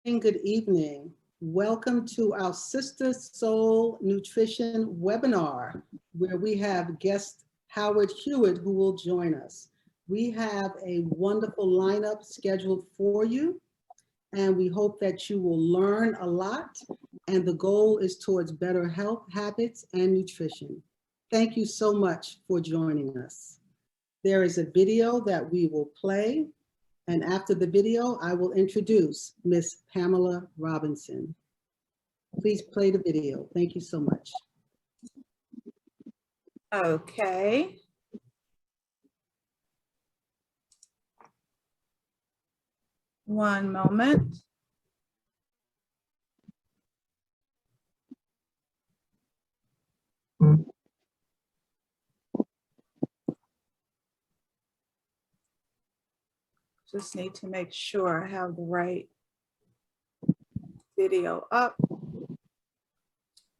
Good evening. Welcome to our Sistah Soul Nutrition webinar, where we have guest Howard Hewett who will join us. We have a wonderful lineup scheduled for you, and we hope that you will learn a lot, and the goal is towards better health habits and nutrition. Thank you so much for joining us. There is a video that we will play. And after the video, I will introduce Miss Pamela Robinson. Please play the video. Thank you so much. Okay. One moment. Just need to make sure I have the right video up.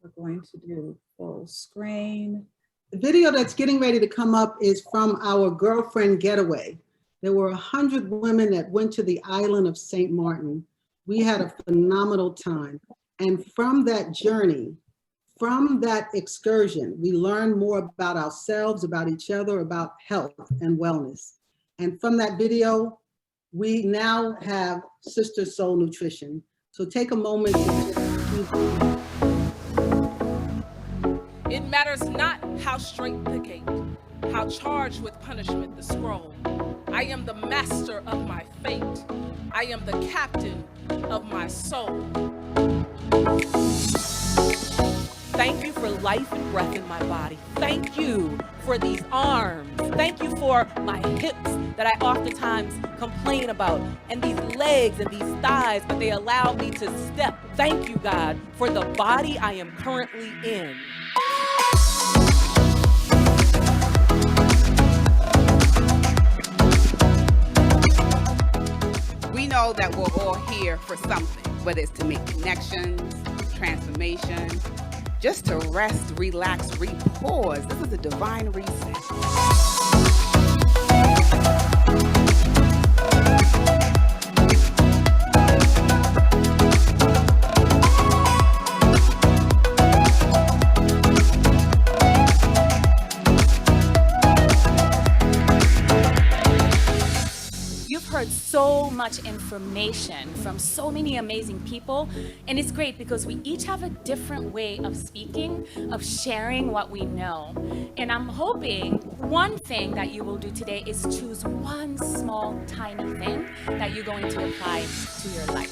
We're going to do full screen. The video that's getting ready to come up is from our girlfriend getaway. There were 100 women that went to the island of St. Martin. We had a phenomenal time. And from that journey, from that excursion, we learned more about ourselves, about each other, about health and wellness. And from that video, we now have Sistah Soul Nutrition. So take a moment to It matters not how straight the gate, how charged with punishment the scroll. I am the master of my fate. I am the captain of my soul. Thank you for life and breath in my body. Thank you for these arms. Thank you for my hips that I oftentimes complain about, and these legs and these thighs, but they allow me to step. Thank you, God, for the body I am currently in. We know that we're all here for something, whether it's to make connections, transformation, just to rest, relax, repause. This is a divine reset. So much information from so many amazing people, and it's great because we each have a different way of speaking, of sharing what we know. And I'm hoping one thing that you will do today is choose one small tiny thing that you're going to apply to your life.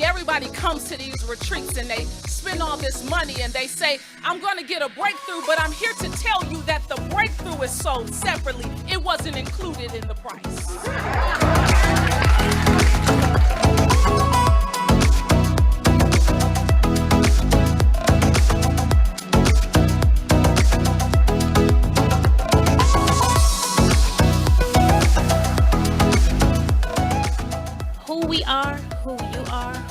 Everybody comes to these retreats and they spend all this money and they say, I'm going to get a breakthrough, but I'm here to tell you that the breakthrough is sold separately. It wasn't included in the price.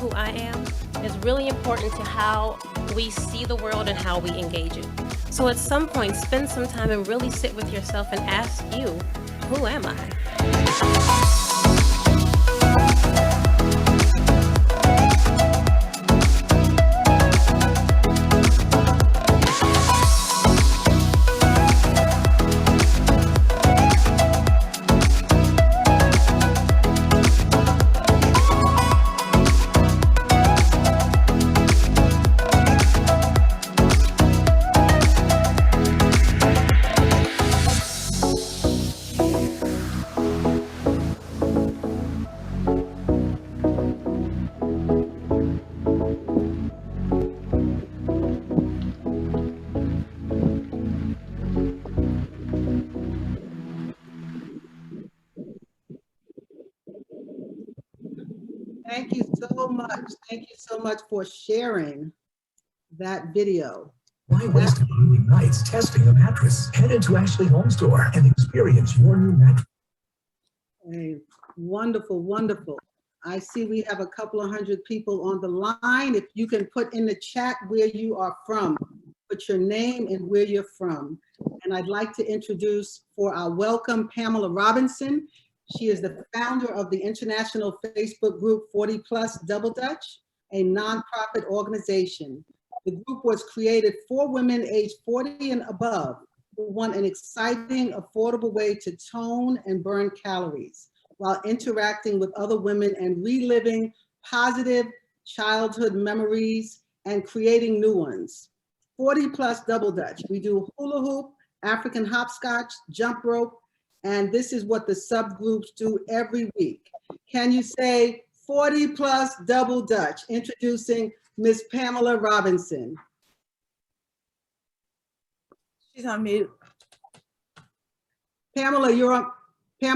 Who I am is really important to how we see the world and how we engage it. So at some point, spend some time and really sit with yourself and ask you, who am I? Thank you so much. Thank you so much for sharing that video. Why waste evening nights testing a mattress? Head into Ashley Home Store and experience your new mattress. Hey, wonderful, wonderful. I see we have a couple of hundred people on the line. If you can put in the chat where you are from. put your name and where you're from. And I'd like to introduce for our welcome Pamela Robinson. She is the founder of the international Facebook group 40 Plus Double Dutch, a nonprofit organization. The group was created for women aged 40 and above who want an exciting, affordable way to tone and burn calories while interacting with other women and reliving positive childhood memories and creating new ones. 40 Plus Double Dutch. We do hula hoop, African hopscotch, jump rope, and this is what the subgroups do every week. Can you say 40 Plus Double Dutch? Introducing Miss Pamela Robinson. She's on mute. Pamela, you're on Okay,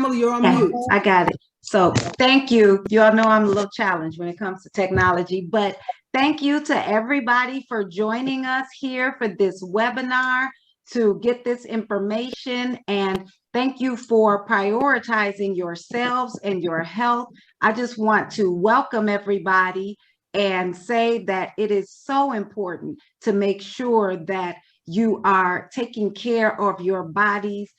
mute. I got it. So thank you. You all know I'm a little challenged when it comes to technology, but thank you to everybody for joining us here for this webinar to get this information, and thank you for prioritizing yourselves and your health. I just want to welcome everybody and say that it is so important to make sure that you are taking care of your bodies,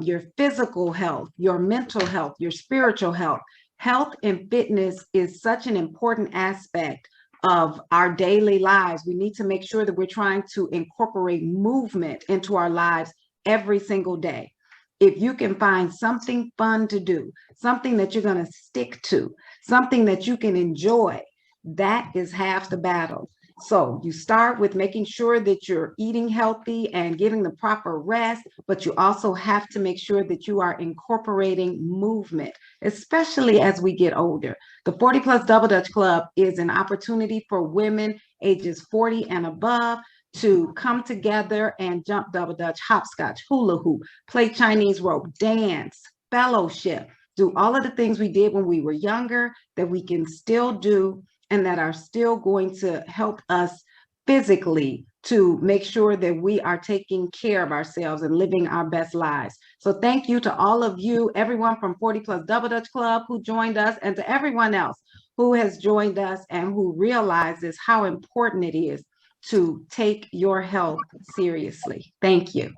your physical health, your mental health, your spiritual health. Health and fitness is such an important aspect of our daily lives. We need to make sure that we're trying to incorporate movement into our lives every single day. If you can find something fun to do, something that you're going to stick to, something that you can enjoy, that is half the battle. So you start with making sure that you're eating healthy and getting the proper rest, but you also have to make sure that you are incorporating movement, especially as we get older. The 40 Plus Double Dutch Club is an opportunity for women ages 40 and above to come together and jump double dutch, hopscotch, hula hoop, play Chinese rope, dance, fellowship, do all of the things we did when we were younger that we can still do and that are still going to help us physically to make sure that we are taking care of ourselves and living our best lives. So thank you to all of you, everyone from 40 Plus Double Dutch Club who joined us, and to everyone else who has joined us and who realizes how important it is to take your health seriously. Thank you.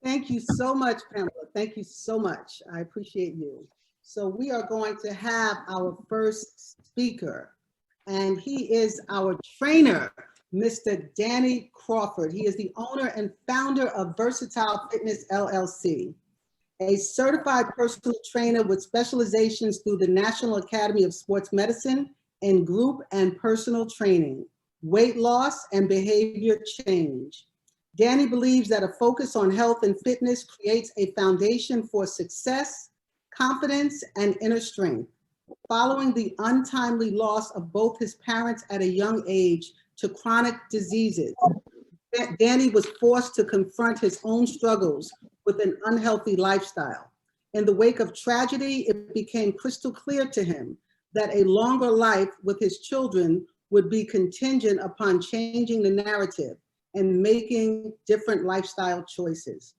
Thank you so much, Pamela. Thank you so much. I appreciate you. So we are going to have our first speaker, and he is our trainer, Mr. Danny Crawford. He is the owner and founder of Versatile Fitness, LLC, a certified personal trainer with specializations through the National Academy of Sports Medicine in group and personal training, weight loss, and behavior change. Danny believes that a focus on health and fitness creates a foundation for success, confidence, and inner strength. Following the untimely loss of both his parents at a young age to chronic diseases, Danny was forced to confront his own struggles with an unhealthy lifestyle. In the wake of tragedy, it became crystal clear to him that a longer life with his children would be contingent upon changing the narrative and making different lifestyle choices.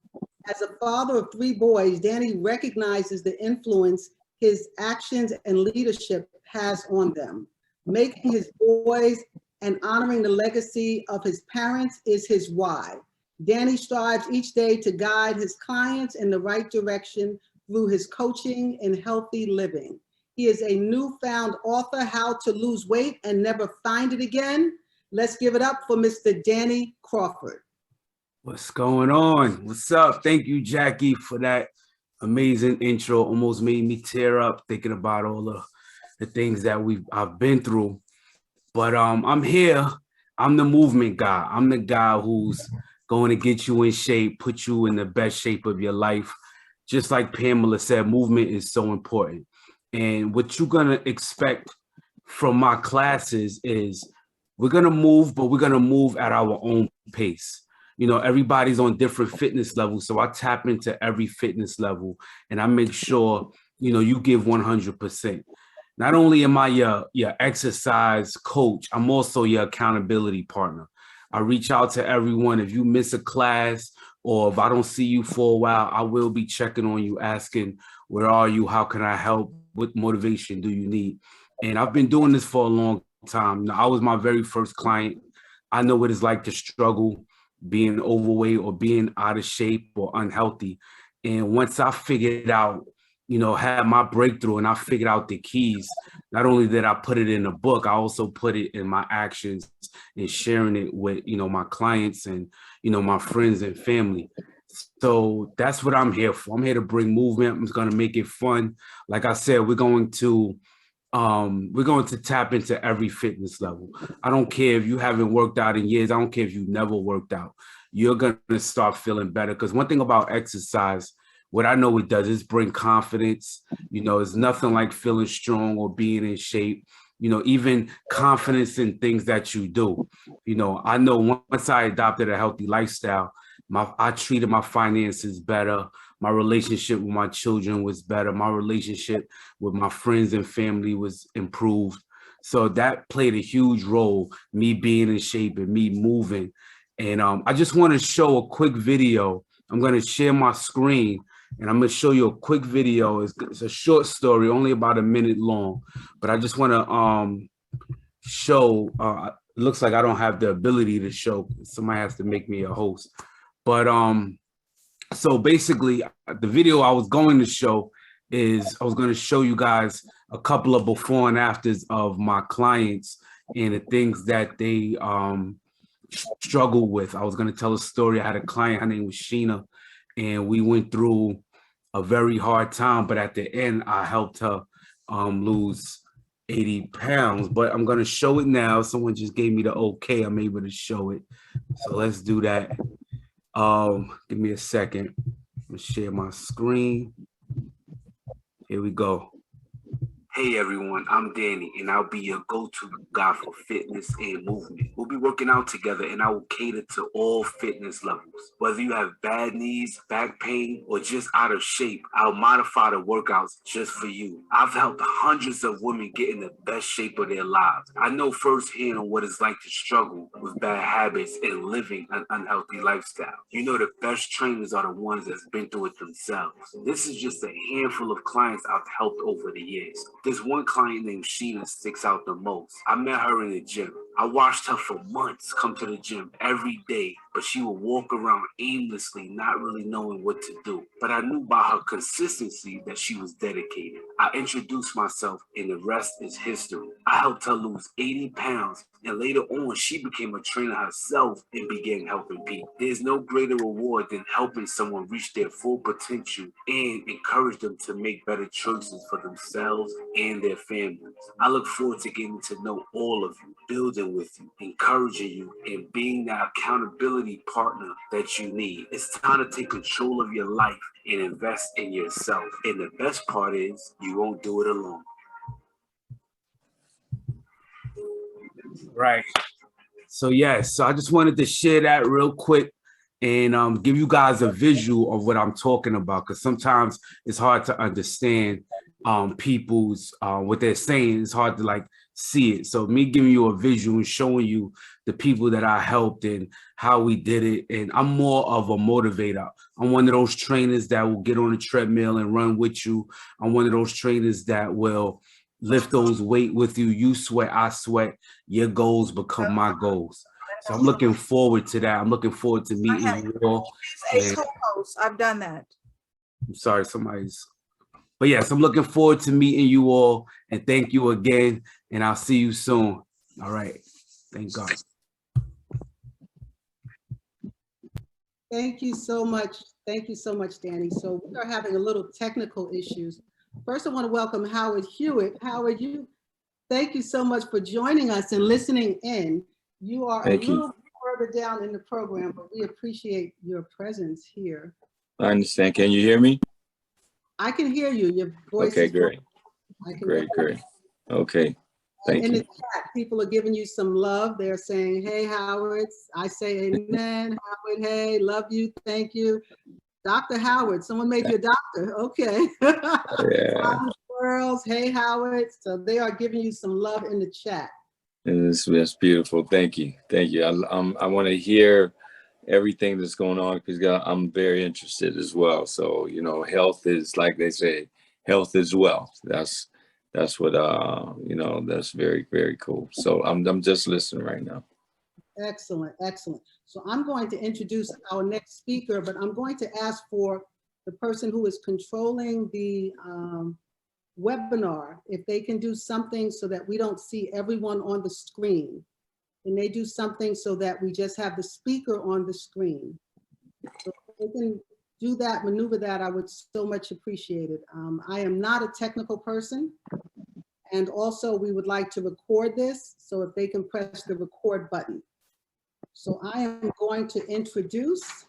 As a father of 3 boys, Danny recognizes the influence his actions and leadership has on them. Making his boys and honoring the legacy of his parents is his why. Danny strives each day to guide his clients in the right direction through his coaching and healthy living. He is a newfound author, How to Lose Weight and Never Find It Again. Let's give it up for Mr. Danny Crawford. What's going on? What's up? Thank you, Jackie, for that amazing intro. Almost made me tear up thinking about all the things that I've been through. But I'm here. I'm the movement guy. I'm the guy who's going to get you in shape, put you in the best shape of your life. Just like Pamela said, movement is so important. And what you're going to expect from my classes is we're going to move, but we're going to move at our own pace. You know, everybody's on different fitness levels. So I tap into every fitness level and I make sure, you know, you give 100%. Not only am I your exercise coach, I'm also your accountability partner. I reach out to everyone. If you miss a class or if I don't see you for a while, I will be checking on you, asking, where are you? How can I help? What motivation do you need? And I've been doing this for a long time. I was my very first client. I know what it's like to struggle being overweight or being out of shape or unhealthy. And once I figured out, had my breakthrough and I figured out the keys, not only did I put it in a book, I also put it in my actions and sharing it with, my clients and, my friends and family. So that's what I'm here for. I'm here to bring movement. I'm going to make it fun. Like I said, we're going to tap into every fitness level. I don't care if you haven't worked out in years. I don't care if you never worked out. You're going to start feeling better. Because one thing about exercise, what I know it does is bring confidence. It's nothing like feeling strong or being in shape. Even confidence in things that you do. I know once I adopted a healthy lifestyle, I treated my finances better. My relationship with my children was better. My relationship with my friends and family was improved. So that played a huge role, me being in shape and me moving. And I just want to show a quick video. I'm going to share my screen and I'm going to show you a quick video. It's a short story, only about a minute long, but I just want to show, it looks like I don't have the ability to show. Somebody has to make me a host. But so basically, the video I was going to show is I was going to show you guys a couple of before and afters of my clients and the things that they struggle with. I was going to tell a story. I had a client, her name was Sheena, and we went through a very hard time. But at the end, I helped her lose 80 pounds. But I'm going to show it now. Someone just gave me the okay. I'm able to show it. So let's do that. Give me a second. I'm gonna share my screen. Here we go. Hey everyone, I'm Danny and I'll be your go-to guy for fitness and movement. We'll be working out together and I will cater to all fitness levels. Whether you have bad knees, back pain, or just out of shape, I'll modify the workouts just for you. I've helped hundreds of women get in the best shape of their lives. I know firsthand on what it's like to struggle with bad habits and living an unhealthy lifestyle. The best trainers are the ones that's been through it themselves. This is just a handful of clients I've helped over the years. There's one client named Sheena sticks out the most. I met her in the gym. I watched her for months come to the gym every day, but she would walk around aimlessly, not really knowing what to do. But I knew by her consistency that she was dedicated. I introduced myself and the rest is history. I helped her lose 80 pounds and later on she became a trainer herself and began helping people. There's no greater reward than helping someone reach their full potential and encourage them to make better choices for themselves and their families. I look forward to getting to know all of you, building with you, encouraging you, and being that accountability partner that you need. It's time to take control of your life and invest in yourself. And the best part is you won't do it alone. Right. So yes, so I just wanted to share that real quick and give you guys a visual of what I'm talking about, because sometimes it's hard to understand people's what they're saying. It's hard to see it. So me giving you a visual and showing you the people that I helped and how we did it. And I'm more of a motivator. I'm one of those trainers that will get on the treadmill and run with you. I'm one of those trainers that will lift those weight with you. You sweat, I sweat. Your goals become my goals. So I'm looking forward to that. I'm looking forward to meeting you all. I've done that. I'm sorry, but yes, I'm looking forward to meeting you all, and thank you again, and I'll see you soon. All right. Thank God. Thank you so much. Thank you so much, Danny. So we are having a little technical issues. First, I want to welcome Howard Hewett. Howard, thank you so much for joining us and listening in. You are a little further down in the program, but we appreciate your presence here. I understand. Can you hear me? I can hear you. Your voice. Okay, great. Great. Okay. Thank you. In the chat, people are giving you some love. They're saying, hey, Howard. I say amen. Howard, hey, love you. Thank you. Dr. Howard, someone made you a doctor. Okay. Yeah. Girls, hey, Howard. So they are giving you some love in the chat. That's beautiful. Thank you. I want to hear everything that's going on because I'm very interested as well. So, health is, like they say, health is wealth. that's what, you know, that's very, very cool. So I'm just listening right now. Excellent, excellent. So I'm going to introduce our next speaker, but I'm going to ask for the person who is controlling the webinar, if they can do something so that we don't see everyone on the screen. And they do something so that we just have the speaker on the screen. So if they can do that, maneuver that, I would so much appreciate it. I am not a technical person. And also we would like to record this. So if they can press the record button. So I am going to introduce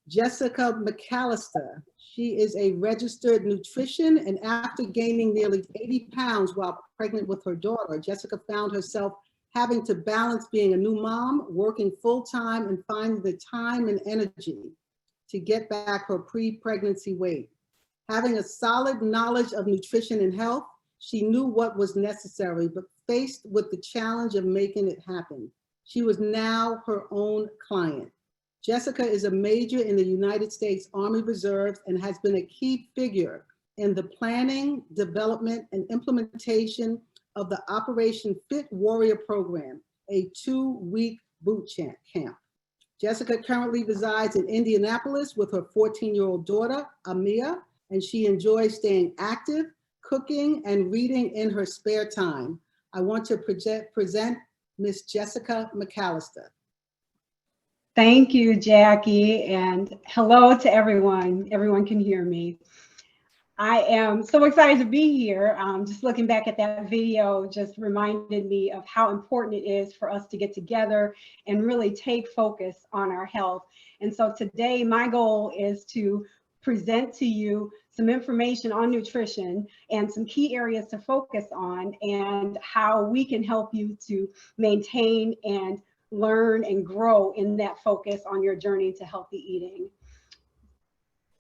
Jessica McAllister. She is a registered nutrition, and after gaining nearly 80 pounds while pregnant with her daughter, Jessica found herself having to balance being a new mom, working full-time, and finding the time and energy to get back her pre-pregnancy weight. Having a solid knowledge of nutrition and health, she knew what was necessary, but faced with the challenge of making it happen. She was now her own client. Jessica is a major in the United States Army Reserves and has been a key figure in the planning, development, and implementation of the Operation Fit Warrior program, a 2-week boot camp. Jessica currently resides in Indianapolis with her 14-year-old daughter, Amia, and she enjoys staying active, cooking, and reading in her spare time. I want to present Miss Jessica McAllister. Thank you, Jackie, and hello to everyone. Everyone can hear me. I am so excited to be here. Just looking back at that video just reminded me of how important it is for us to get together and really take focus on our health. And so today my goal is to present to you some information on nutrition and some key areas to focus on and how we can help you to maintain and learn and grow in that focus on your journey to healthy eating.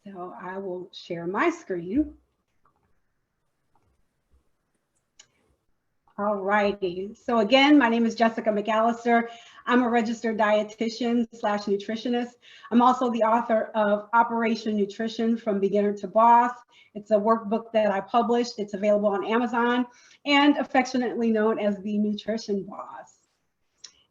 So I will share my screen. All righty. So again, my name is Jessica McAllister. I'm a registered dietitian / nutritionist. I'm also the author of Operation Nutrition from Beginner to Boss. It's a workbook that I published. It's available on Amazon and affectionately known as the Nutrition Boss.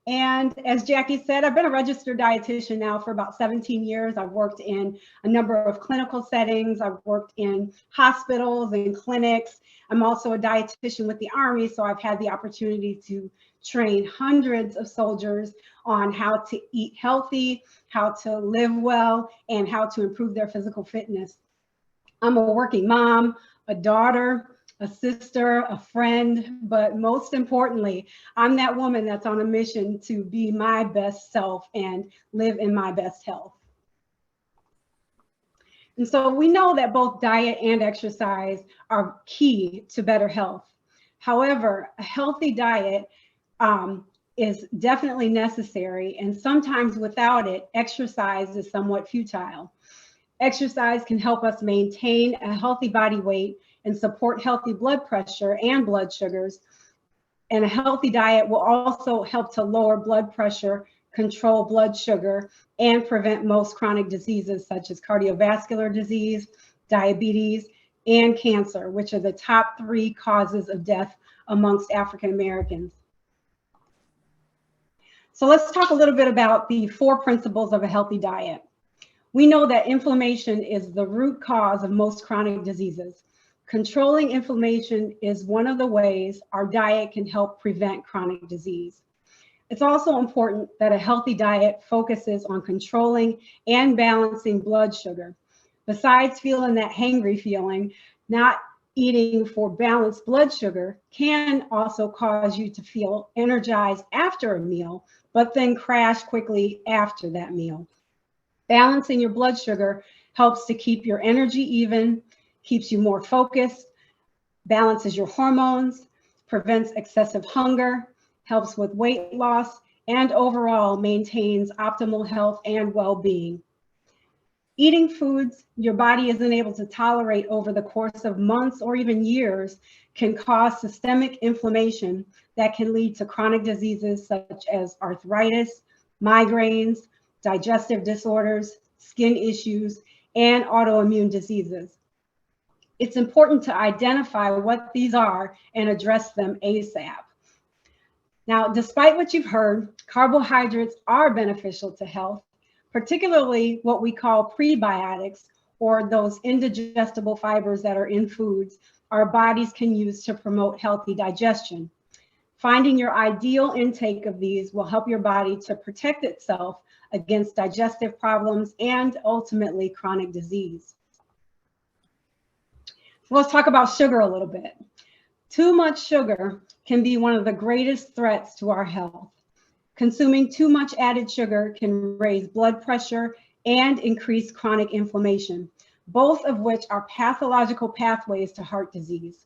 And as Jackie said, I've been a registered dietitian now for about 17 years. I've worked in a number of clinical settings. I've worked in hospitals and clinics. I'm also a dietitian with the Army, so I've had the opportunity to train hundreds of soldiers on how to eat healthy, how to live well, and how to improve their physical fitness. I'm a working mom, a daughter, a sister, a friend, but most importantly, I'm that woman that's on a mission to be my best self and live in my best health. And so we know that both diet and exercise are key to better health. However, a healthy diet is definitely necessary, and sometimes without it, exercise is somewhat futile. Exercise can help us maintain a healthy body weight and support healthy blood pressure and blood sugars. And a healthy diet will also help to lower blood pressure, control blood sugar, and prevent most chronic diseases such as cardiovascular disease, diabetes, and cancer, which are the top 3 causes of death amongst African Americans. So let's talk a little bit about the 4 principles of a healthy diet. We know that inflammation is the root cause of most chronic diseases. Controlling inflammation is one of the ways our diet can help prevent chronic disease. It's also important that a healthy diet focuses on controlling and balancing blood sugar. Besides feeling that hangry feeling, not eating for balanced blood sugar can also cause you to feel energized after a meal, but then crash quickly after that meal. Balancing your blood sugar helps to keep your energy even, keeps you more focused, balances your hormones, prevents excessive hunger, helps with weight loss, and overall maintains optimal health and well-being. Eating foods your body isn't able to tolerate over the course of months or even years can cause systemic inflammation that can lead to chronic diseases such as arthritis, migraines, digestive disorders, skin issues, and autoimmune diseases. It's important to identify what these are and address them ASAP. Now, despite what you've heard, carbohydrates are beneficial to health, particularly what we call prebiotics, or those indigestible fibers that are in foods our bodies can use to promote healthy digestion. Finding your ideal intake of these will help your body to protect itself against digestive problems and ultimately chronic disease. So let's talk about sugar a little bit. Too much sugar can be one of the greatest threats to our health. Consuming too much added sugar can raise blood pressure and increase chronic inflammation, both of which are pathological pathways to heart disease.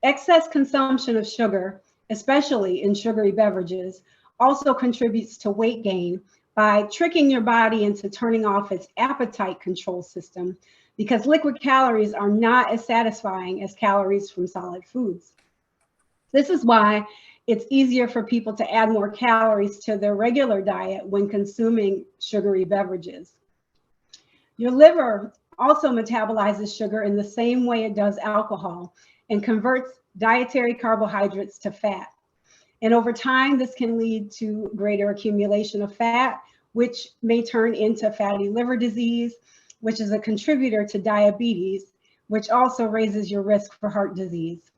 Excess consumption of sugar, especially in sugary beverages, also contributes to weight gain by tricking your body into turning off its appetite control system, because liquid calories are not as satisfying as calories from solid foods. This is why it's easier for people to add more calories to their regular diet when consuming sugary beverages. Your liver also metabolizes sugar in the same way it does alcohol and converts dietary carbohydrates to fat. And over time, this can lead to greater accumulation of fat, which may turn into fatty liver disease, which is a contributor to diabetes, which also raises your risk for heart disease.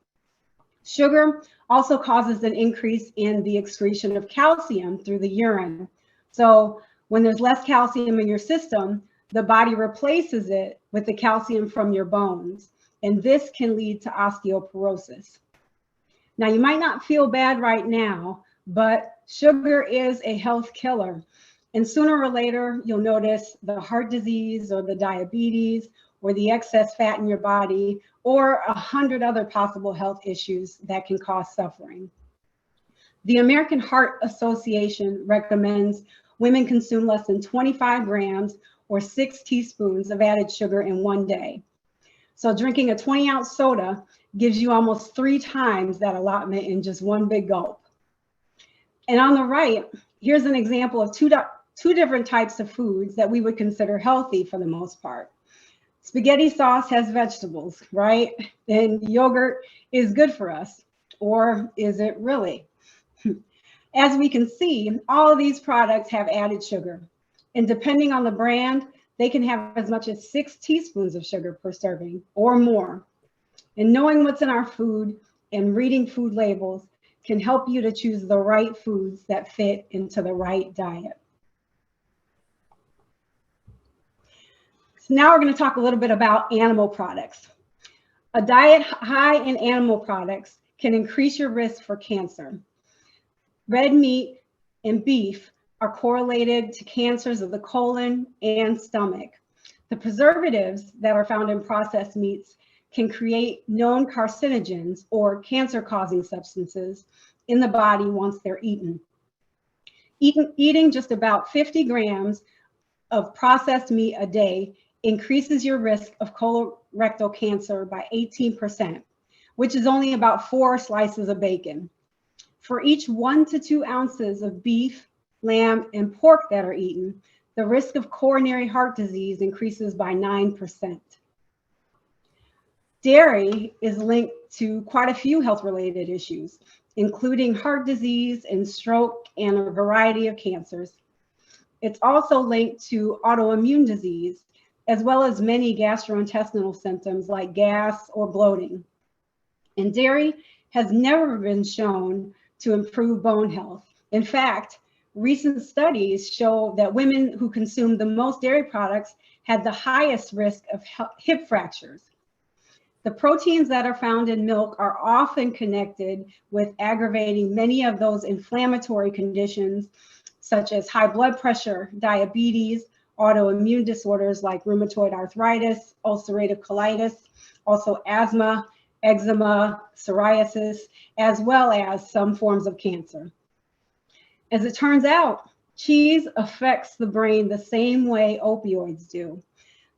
Sugar also causes an increase in the excretion of calcium through the urine. So when there's less calcium in your system, the body replaces it with the calcium from your bones, and this can lead to osteoporosis. Now, you might not feel bad right now, but sugar is a health killer. And sooner or later, you'll notice the heart disease or the diabetes or the excess fat in your body or 100 other possible health issues that can cause suffering. The American Heart Association recommends women consume less than 25 grams or 6 teaspoons of added sugar in one day. So drinking a 20-ounce soda gives you almost 3 times that allotment in just one big gulp. And on the right, here's an example of two different types of foods that we would consider healthy for the most part. Spaghetti sauce has vegetables, right? And yogurt is good for us, or is it really? As we can see, all of these products have added sugar, and depending on the brand, they can have as much as 6 teaspoons of sugar per serving or more. And knowing what's in our food and reading food labels can help you to choose the right foods that fit into the right diet. So now we're going to talk a little bit about animal products. A diet high in animal products can increase your risk for cancer. Red meat and beef are correlated to cancers of the colon and stomach. The preservatives that are found in processed meats can create known carcinogens or cancer-causing substances in the body once they're eaten. Eating just about 50 grams of processed meat a day increases your risk of colorectal cancer by 18%, which is only about 4 slices of bacon. For each 1 to 2 ounces of beef, lamb, and pork that are eaten, the risk of coronary heart disease increases by 9%. Dairy is linked to quite a few health-related issues, including heart disease and stroke and a variety of cancers. It's also linked to autoimmune disease, as well as many gastrointestinal symptoms like gas or bloating. And dairy has never been shown to improve bone health. In fact, recent studies show that women who consume the most dairy products had the highest risk of hip fractures. The proteins that are found in milk are often connected with aggravating many of those inflammatory conditions, such as high blood pressure, diabetes, autoimmune disorders like rheumatoid arthritis, ulcerative colitis, also asthma, eczema, psoriasis, as well as some forms of cancer. As it turns out, cheese affects the brain the same way opioids do.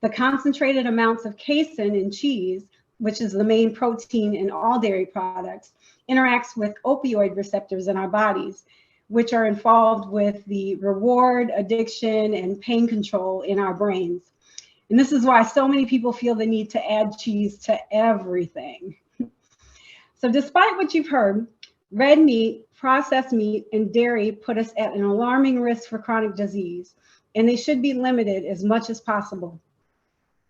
The concentrated amounts of casein in cheese, which is the main protein in all dairy products, interacts with opioid receptors in our bodies, which are involved with the reward, addiction, and pain control in our brains. And this is why so many people feel the need to add cheese to everything. So despite what you've heard, red meat, processed meat, and dairy put us at an alarming risk for chronic disease, and they should be limited as much as possible.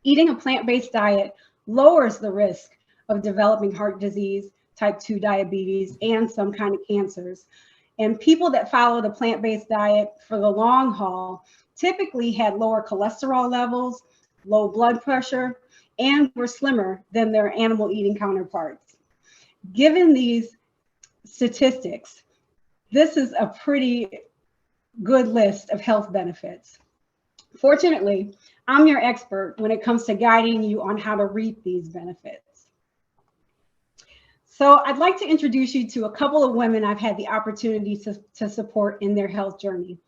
Eating a plant-based diet lowers the risk of developing heart disease, type 2 diabetes, and some kind of cancers. And people that follow the plant-based diet for the long haul typically had lower cholesterol levels, low blood pressure, and were slimmer than their animal eating counterparts. Given these statistics, this is a pretty good list of health benefits. Fortunately, I'm your expert when it comes to guiding you on how to reap these benefits. So I'd like to introduce you to a couple of women I've had the opportunity to support in their health journey.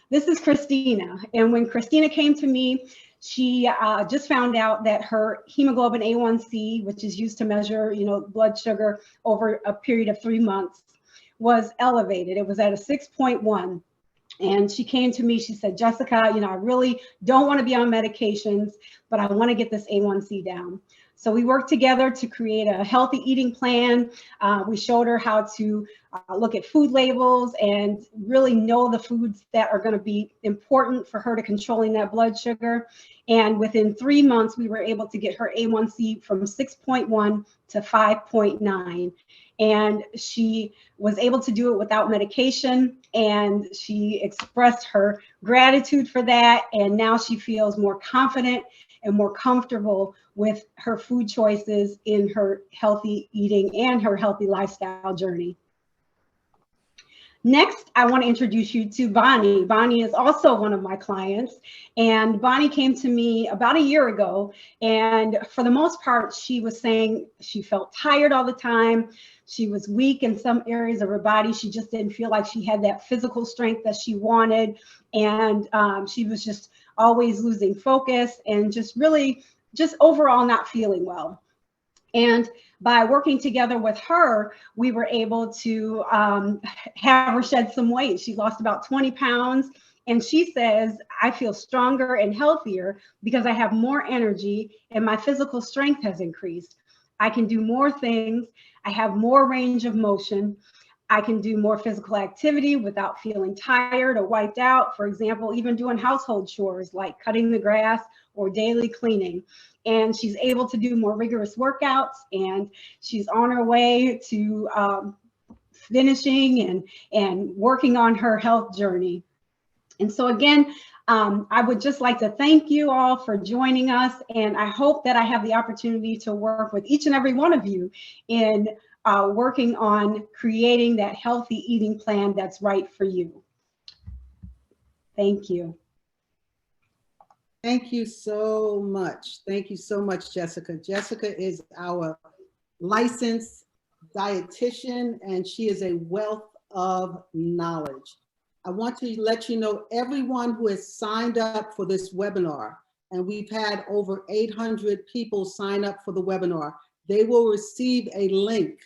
This is Christina, and when Christina came to me, she just found out that her hemoglobin A1C, which is used to measure, blood sugar over a period of 3 months, was elevated. It was at a 6.1. And she came to me, she said, Jessica, I really don't want to be on medications, but I want to get this A1C down. So we worked together to create a healthy eating plan. We showed her how to look at food labels and really know the foods that are going to be important for her to controlling that blood sugar. And within 3 months, we were able to get her A1C from 6.1 to 5.9. And she was able to do it without medication. And she expressed her gratitude for that. And now she feels more confident and more comfortable with her food choices in her healthy eating and her healthy lifestyle journey. Next, I want to introduce you to Bonnie. Bonnie is also one of my clients, and Bonnie came to me about a year ago, and for the most part, she was saying she felt tired all the time. She was weak in some areas of her body. She just didn't feel like she had that physical strength that she wanted, and she was just always losing focus and just overall not feeling well. And by working together with her, we were able to have her shed some weight. She lost about 20 pounds. And she says, I feel stronger and healthier because I have more energy and my physical strength has increased. I can do more things. I have more range of motion. I can do more physical activity without feeling tired or wiped out. For example, even doing household chores like cutting the grass or daily cleaning. And she's able to do more rigorous workouts, and she's on her way to finishing and working on her health journey. And so again, I would just like to thank you all for joining us. And I hope that I have the opportunity to work with each and every one of you in working on creating that healthy eating plan that's right for you. Thank you. Thank you so much. Thank you so much, Jessica. Jessica is our licensed dietitian, and she is a wealth of knowledge. I want to let you know, everyone who has signed up for this webinar, and we've had over 800 people sign up for the webinar, they will receive a link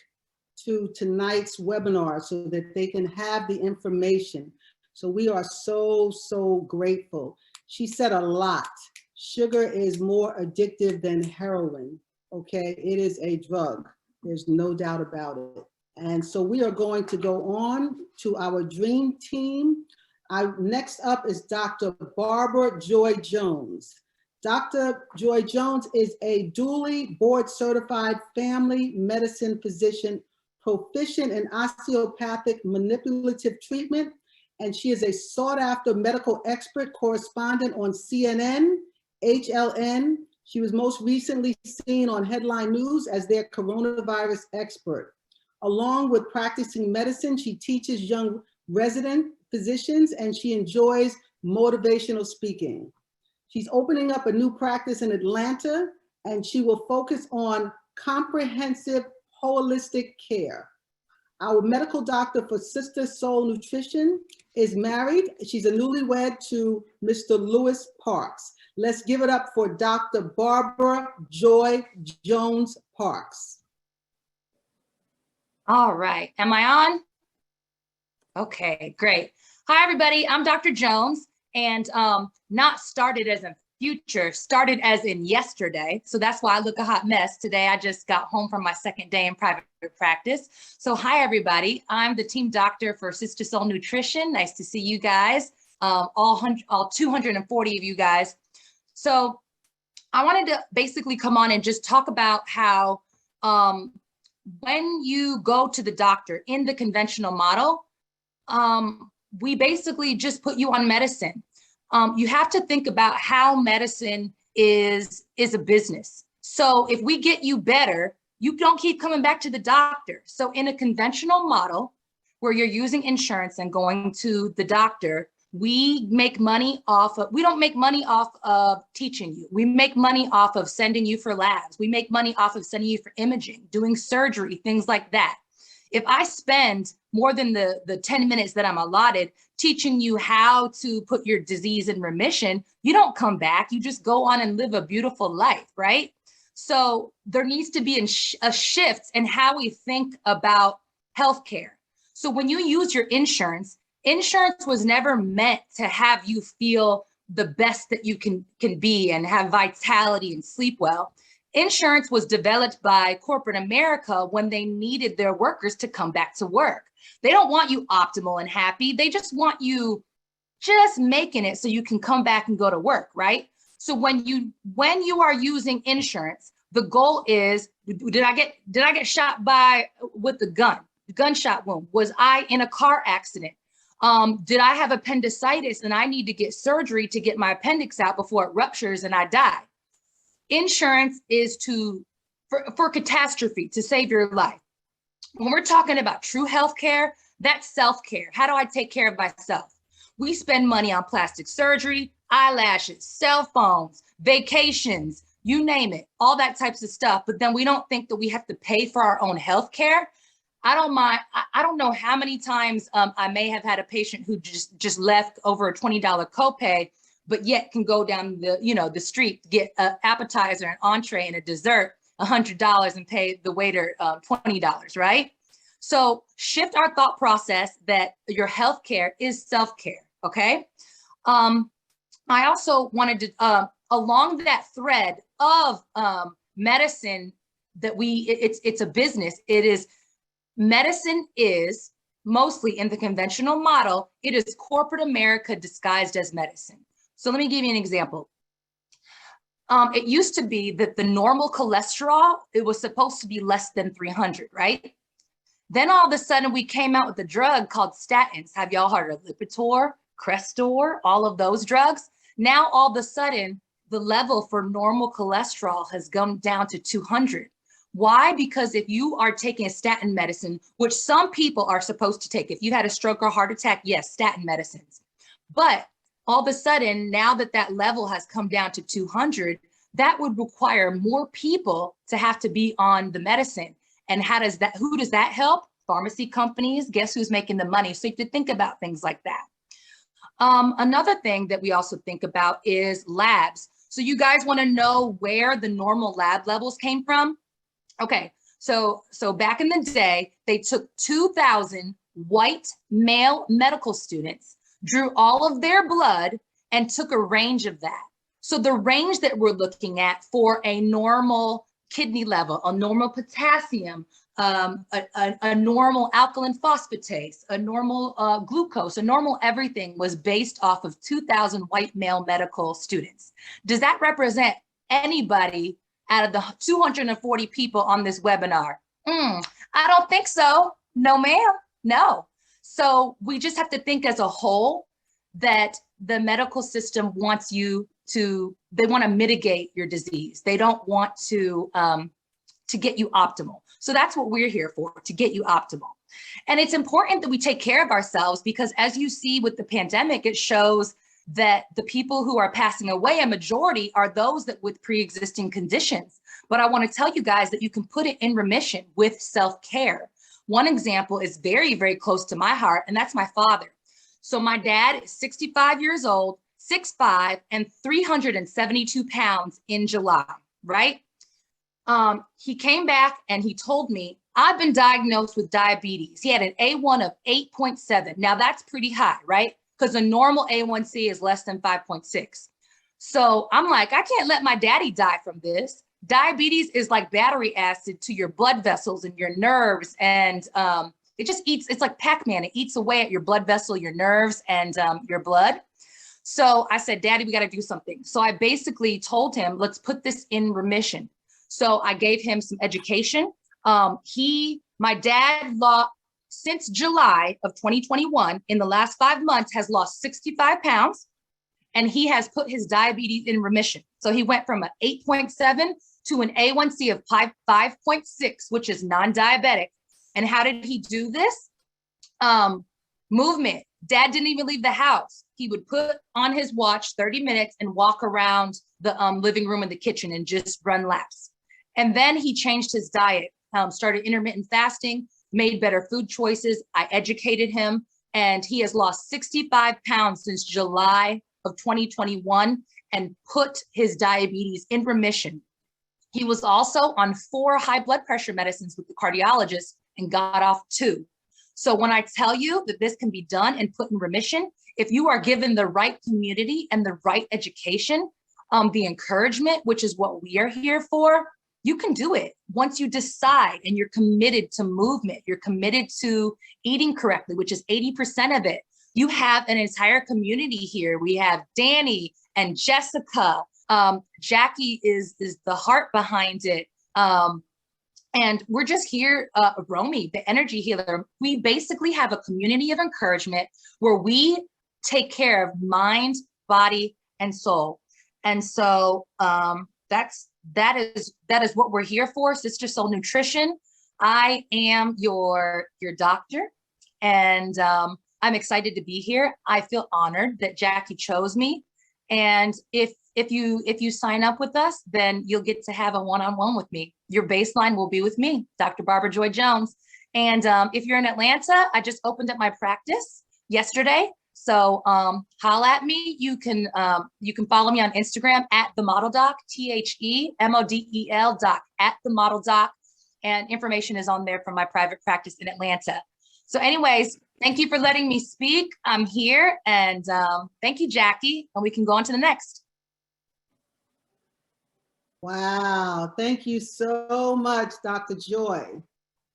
to tonight's webinar so that they can have the information. So we are so, so grateful. She said a lot. Sugar is more addictive than heroin, okay? It is a drug. There's no doubt about it. And so we are going to go on to our dream team. Next up is Dr. Barbara Joy Jones. Dr. Joy Jones is a duly board certified family medicine physician, proficient in osteopathic manipulative treatment, and she is a sought-after medical expert correspondent on CNN, HLN. She was most recently seen on Headline News as their coronavirus expert. Along with practicing medicine, she teaches young resident physicians, and she enjoys motivational speaking. She's opening up a new practice in Atlanta, and she will focus on comprehensive holistic care. Our medical doctor for Sistah Soul Nutrition is married. She's a newlywed to Mr. Lewis Parks. Let's give it up for Dr. Barbara Joy Jones Parks. All right, am I on? Okay, great. Hi, everybody, I'm Dr. Jones, and not started as a future started as in yesterday. So that's why I look a hot mess today. I just got home from my second day in private practice. So hi, everybody. I'm the team doctor for Sistah Soul Nutrition. Nice to see you guys, all 240 of you guys. So I wanted to basically come on and just talk about how when you go to the doctor in the conventional model, we basically just put you on medicine. You have to think about how medicine is a business. So if we get you better, you don't keep coming back to the doctor. So in a conventional model where you're using insurance and going to the doctor, we make money off of, we don't make money off of teaching you. We make money off of sending you for labs. We make money off of sending you for imaging, doing surgery, things like that. If I spend more than the 10 minutes that I'm allotted teaching you how to put your disease in remission, you don't come back. You just go on and live a beautiful life, right? So there needs to be a shift in how we think about healthcare. So when you use your insurance, insurance was never meant to have you feel the best that you can be and have vitality and sleep well. Insurance was developed by corporate America when they needed their workers to come back to work. They don't want you optimal and happy. They just want you just making it so you can come back and go to work, right? So when you are using insurance, the goal is, did I get shot with a gunshot wound? Was I in a car accident? Did I have appendicitis and I need to get surgery to get my appendix out before it ruptures and I die? Insurance is for catastrophe, to save your life. When we're talking about true healthcare, that's self-care. How do I take care of myself? We spend money on plastic surgery, eyelashes, cell phones, vacations, you name it, all that types of stuff. But then we don't think that we have to pay for our own healthcare. I don't mind. I don't know how many times I may have had a patient who just left over a $20 copay, but yet can go down the street, get an appetizer, an entree, and a dessert, $100 and pay the waiter $20, right? So shift our thought process that your healthcare is self-care, okay? I also wanted to, along that thread of medicine, that it's a business. Medicine is mostly in the conventional model, it is corporate America disguised as medicine. So let me give you an example. It used to be that the normal cholesterol, it was supposed to be less than 300, right? Then all of a sudden we came out with a drug called statins. Have y'all heard of Lipitor, Crestor, all of those drugs? Now all of a sudden the level for normal cholesterol has gone down to 200. Why? Because if you are taking a statin medicine, which some people are supposed to take, if you had a stroke or heart attack, yes, statin medicines. But all of a sudden, now that level has come down to 200, that would require more people to have to be on the medicine. And who does that help? Pharmacy companies. Guess who's making the money? So you have to think about things like that. Another thing that we also think about is labs. So you guys want to know where the normal lab levels came from? Okay, so back in the day, they took 2,000 white male medical students, drew all of their blood, and took a range of that. So the range that we're looking at for a normal kidney level, a normal potassium, a normal alkaline phosphatase, a normal glucose, a normal everything was based off of 2,000 white male medical students. Does that represent anybody out of the 240 people on this webinar? I don't think so. No, ma'am. No. So we just have to think as a whole that the medical system wants they want to mitigate your disease. They don't want to get you optimal. So that's what we're here for, to get you optimal. And it's important that we take care of ourselves because as you see with the pandemic, it shows that the people who are passing away, a majority are those that with pre-existing conditions. But I want to tell you guys that you can put it in remission with self-care. One example is very, very close to my heart, and that's my father. So my dad is 65 years old, 6'5", and 372 pounds in July, right? He came back and he told me, I've been diagnosed with diabetes. He had an A1 of 8.7. Now that's pretty high, right? Because a normal A1C is less than 5.6. So I'm like, I can't let my daddy die from this. Diabetes is like battery acid to your blood vessels and your nerves. And it just eats, it's like Pac-Man. It eats away at your blood vessel, your nerves, and your blood. So I said, Daddy, we got to do something. So I basically told him, let's put this in remission. So I gave him some education. My dad since July of 2021, in the last 5 months, has lost 65 pounds, and he has put his diabetes in remission. So he went from an 8.7 to an A1C of 5.6, which is non-diabetic. And how did he do this? Movement. Dad didn't even leave the house. He would put on his watch 30 minutes and walk around the living room and the kitchen and just run laps. And then he changed his diet, started intermittent fasting, made better food choices. I educated him, and he has lost 65 pounds since July of 2021 and put his diabetes in remission. He was also on 4 high blood pressure medicines with the cardiologist and got off 2. So when I tell you that this can be done and put in remission, if you are given the right community and the right education, the encouragement, which is what we are here for, you can do it. Once you decide and you're committed to movement, you're committed to eating correctly, which is 80% of it. You have an entire community here. We have Danny and Jessica. Jackie is the heart behind it. And we're just here, Romy, the energy healer. We basically have a community of encouragement where we take care of mind, body, and soul. And so that is what we're here for, Sistah Soul Nutrition. I am your doctor, and I'm excited to be here. I feel honored that Jackie chose me. And if you sign up with us, then you'll get to have a one-on-one with me. Your baseline will be with me, Dr. Barbara Joy Jones. And if you're in Atlanta, I just opened up my practice yesterday. So holla at me. You can follow me on Instagram at the model doc, THEMODEL doc, at the model doc. And information is on there from my private practice in Atlanta. So anyways, thank you for letting me speak. I'm here, and thank you, Jackie. And we can go on to the next. Wow, thank you so much, Dr. Joy.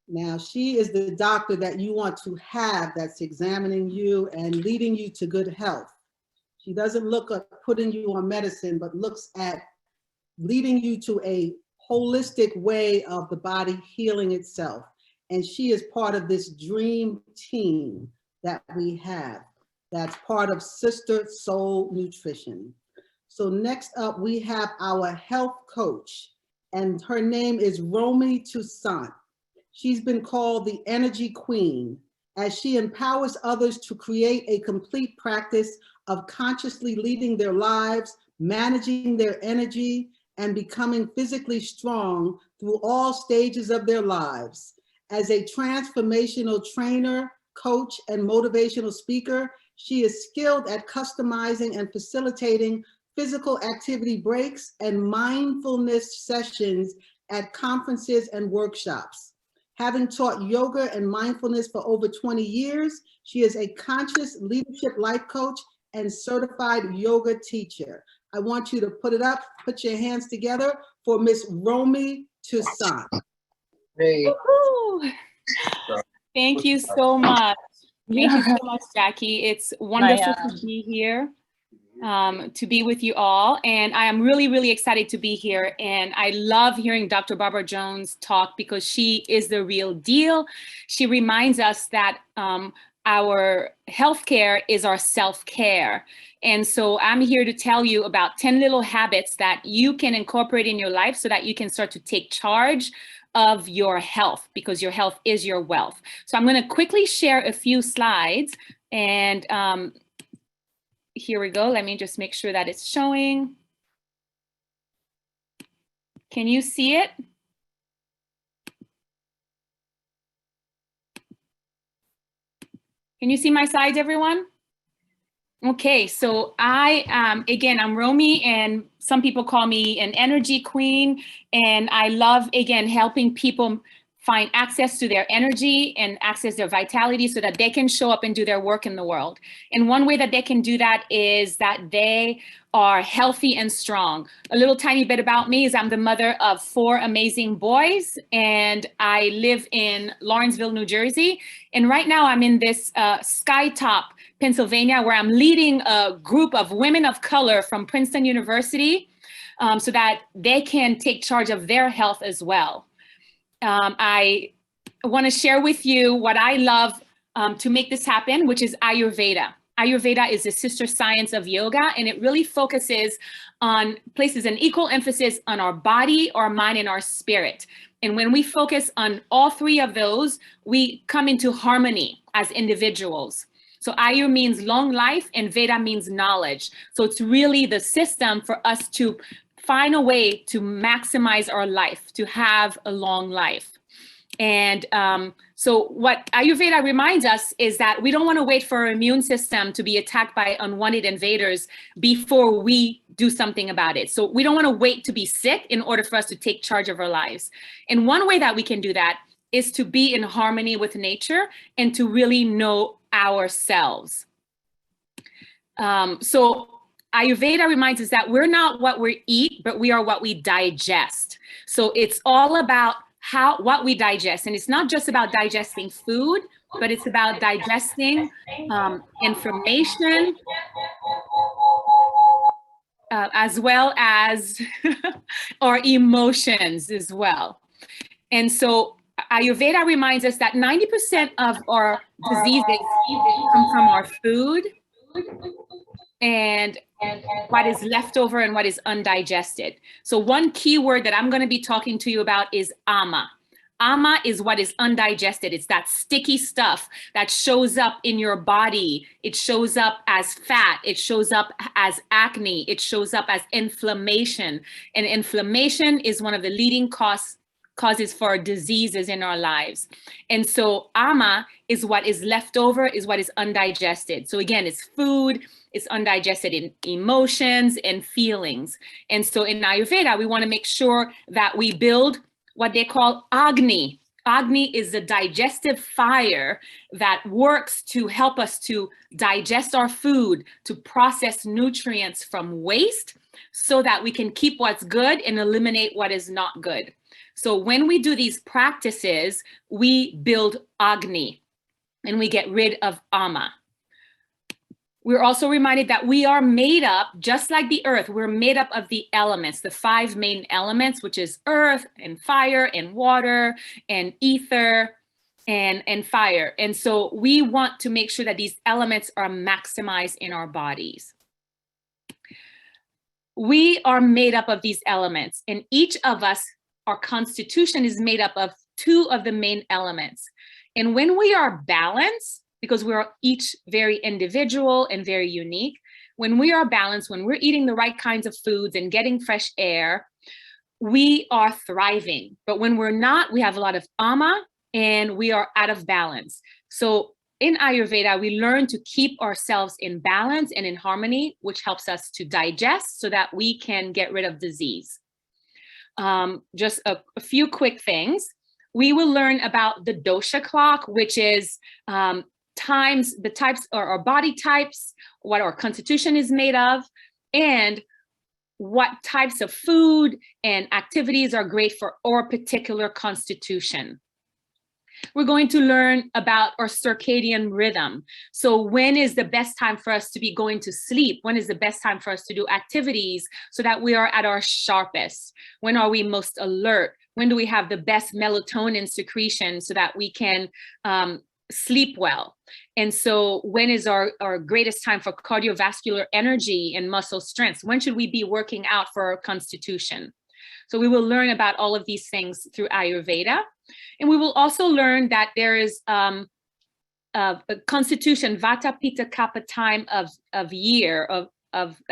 Now, she is the doctor that you want to have that's examining you and leading you to good health. She doesn't look at putting you on medicine, but looks at leading you to a holistic way of the body healing itself. And she is part of this dream team that we have that's part of Sistah Soul Nutrition. So next up, we have our health coach, and her name is Romy Toussaint. She's been called the Energy Queen, as she empowers others to create a complete practice of consciously leading their lives, managing their energy, and becoming physically strong through all stages of their lives. As a transformational trainer, coach, and motivational speaker, she is skilled at customizing and facilitating physical activity breaks and mindfulness sessions at conferences and workshops. Having taught yoga and mindfulness for over 20 years, she is a conscious leadership life coach and certified yoga teacher. I want you to put your hands together for Miss Romy Toussaint. Hey. Thank you so much. Thank you so much, Jackie. It's wonderful to be here, to be with you all. And I am really, really excited to be here. And I love hearing Dr. Barbara Jones talk because she is the real deal. She reminds us that our healthcare is our self-care. And so I'm here to tell you about 10 little habits that you can incorporate in your life so that you can start to take charge of your health, because your health is your wealth. So I'm going to quickly share a few slides, and here we go. Let me just make sure that it's showing. Can you see it? Can you see my slides, everyone? Okay, so again, I'm Romy, and some people call me an energy queen, and I love, again, helping people find access to their energy and access their vitality so that they can show up and do their work in the world. And one way that they can do that is that they are healthy and strong. A little tiny bit about me is I'm the mother of 4 amazing boys, and I live in Lawrenceville, New Jersey. And right now I'm in this Skytop, Pennsylvania, where I'm leading a group of women of color from Princeton University so that they can take charge of their health as well. I want to share with you what I love to make this happen, which is Ayurveda. Ayurveda is the sister science of yoga, and it really focuses on, places an equal emphasis on our body, our mind, and our spirit. And when we focus on all 3 of those, we come into harmony as individuals. So Ayur means long life and Veda means knowledge. So it's really the system for us to find a way to maximize our life, to have a long life. And so what Ayurveda reminds us is that we don't want to wait for our immune system to be attacked by unwanted invaders before we do something about it. So we don't want to wait to be sick in order for us to take charge of our lives. And one way that we can do that is to be in harmony with nature and to really know ourselves. So Ayurveda reminds us that we're not what we eat, but we are what we digest. So it's all about what we digest. And it's not just about digesting food, but it's about digesting information, as well as our emotions as well. And so Ayurveda reminds us that 90% of our diseases come from our food and what is left over and what is undigested. So one key word that I'm going to be talking to you about is ama. Ama is what is undigested. It's that sticky stuff that shows up in your body. It shows up as fat. It shows up as acne. It shows up as inflammation. And inflammation is one of the leading causes for diseases in our lives. And so ama is what is left over, is what is undigested. So again, it's food, it's undigested in emotions and feelings. And so in Ayurveda, we want to make sure that we build what they call Agni. Agni is the digestive fire that works to help us to digest our food, to process nutrients from waste so that we can keep what's good and eliminate what is not good. So when we do these practices, we build Agni and we get rid of Ama. We're also reminded that we are made up, just like the earth, we're made up of the elements, the 5 main elements, which is earth and fire and water and ether and fire. And so we want to make sure that these elements are maximized in our bodies. We are made up of these elements, and each of us, our constitution is made up of 2 of the main elements. And when we are balanced, because we're each very individual and very unique, when we are balanced, when we're eating the right kinds of foods and getting fresh air, we are thriving. But when we're not, we have a lot of ama and we are out of balance. So in Ayurveda, we learn to keep ourselves in balance and in harmony, which helps us to digest so that we can get rid of disease. Just a few quick things. We will learn about the dosha clock, which is the types or our body types, what our constitution is made of, and what types of food and activities are great for our particular constitution. We're going to learn about our circadian rhythm. So when is the best time for us to be going to sleep? When is the best time for us to do activities so that we are at our sharpest? When are we most alert? When do we have the best melatonin secretion so that we can sleep well? And so when is our greatest time for cardiovascular energy and muscle strength? When should we be working out for our constitution? So we will learn about all of these things through Ayurveda. And we will also learn that there is a constitution, Vata, Pitta, Kapha time of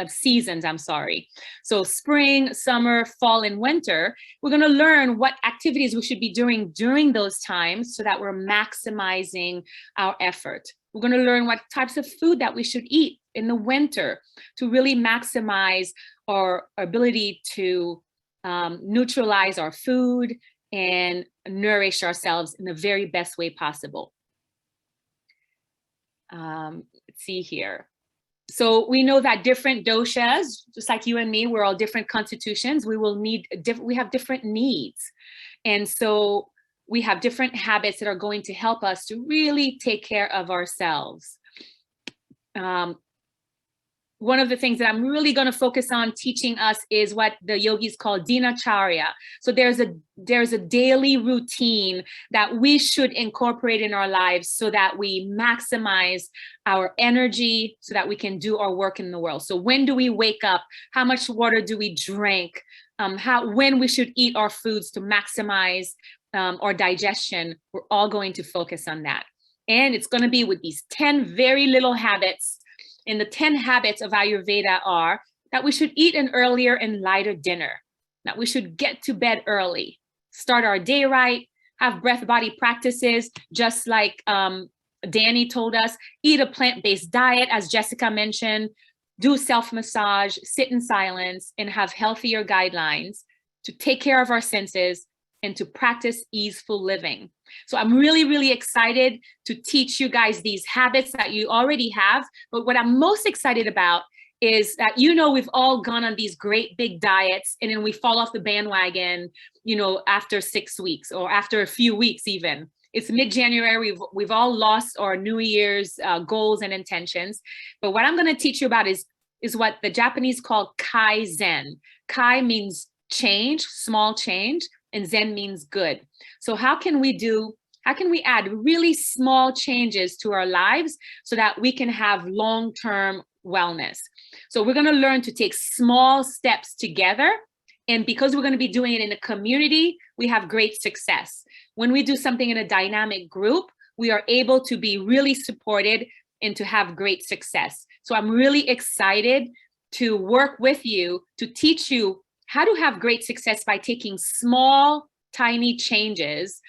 seasons, I'm sorry. So spring, summer, fall, and winter, we're going to learn what activities we should be doing during those times so that we're maximizing our effort. We're going to learn what types of food that we should eat in the winter to really maximize our ability to neutralize our food and nourish ourselves in the very best way possible. Let's see here. So we know that different doshas, just like you and me, we're all different constitutions. We have different needs. And so we have different habits that are going to help us to really take care of ourselves. One of the things that I'm really going to focus on teaching us is what the yogis call dinacharya. So there's a daily routine that we should incorporate in our lives so that we maximize our energy so that we can do our work in the world. So when do we wake up? How much water do we drink? When we should eat our foods to maximize our digestion, we're all going to focus on that. And it's going to be with these 10 very little habits. And the 10 habits of Ayurveda are that we should eat an earlier and lighter dinner, that we should get to bed early, start our day right, have breath body practices, just like Danny told us, eat a plant-based diet, as Jessica mentioned, do self-massage, sit in silence, and have healthier guidelines to take care of our senses and to practice easeful living. So I'm really, really excited to teach you guys these habits that you already have. But what I'm most excited about is that, we've all gone on these great big diets and then we fall off the bandwagon, after 6 weeks or after a few weeks even. It's mid-January, we've all lost our New Year's goals and intentions. But what I'm gonna teach you about is what the Japanese call kaizen. Kai means change, small change, and zen means good. So how can we add really small changes to our lives so that we can have long-term wellness? So we're gonna learn to take small steps together. And because we're gonna be doing it in a community, we have great success. When we do something in a dynamic group, we are able to be really supported and to have great success. So I'm really excited to work with you to teach you how to have great success by taking small, tiny changes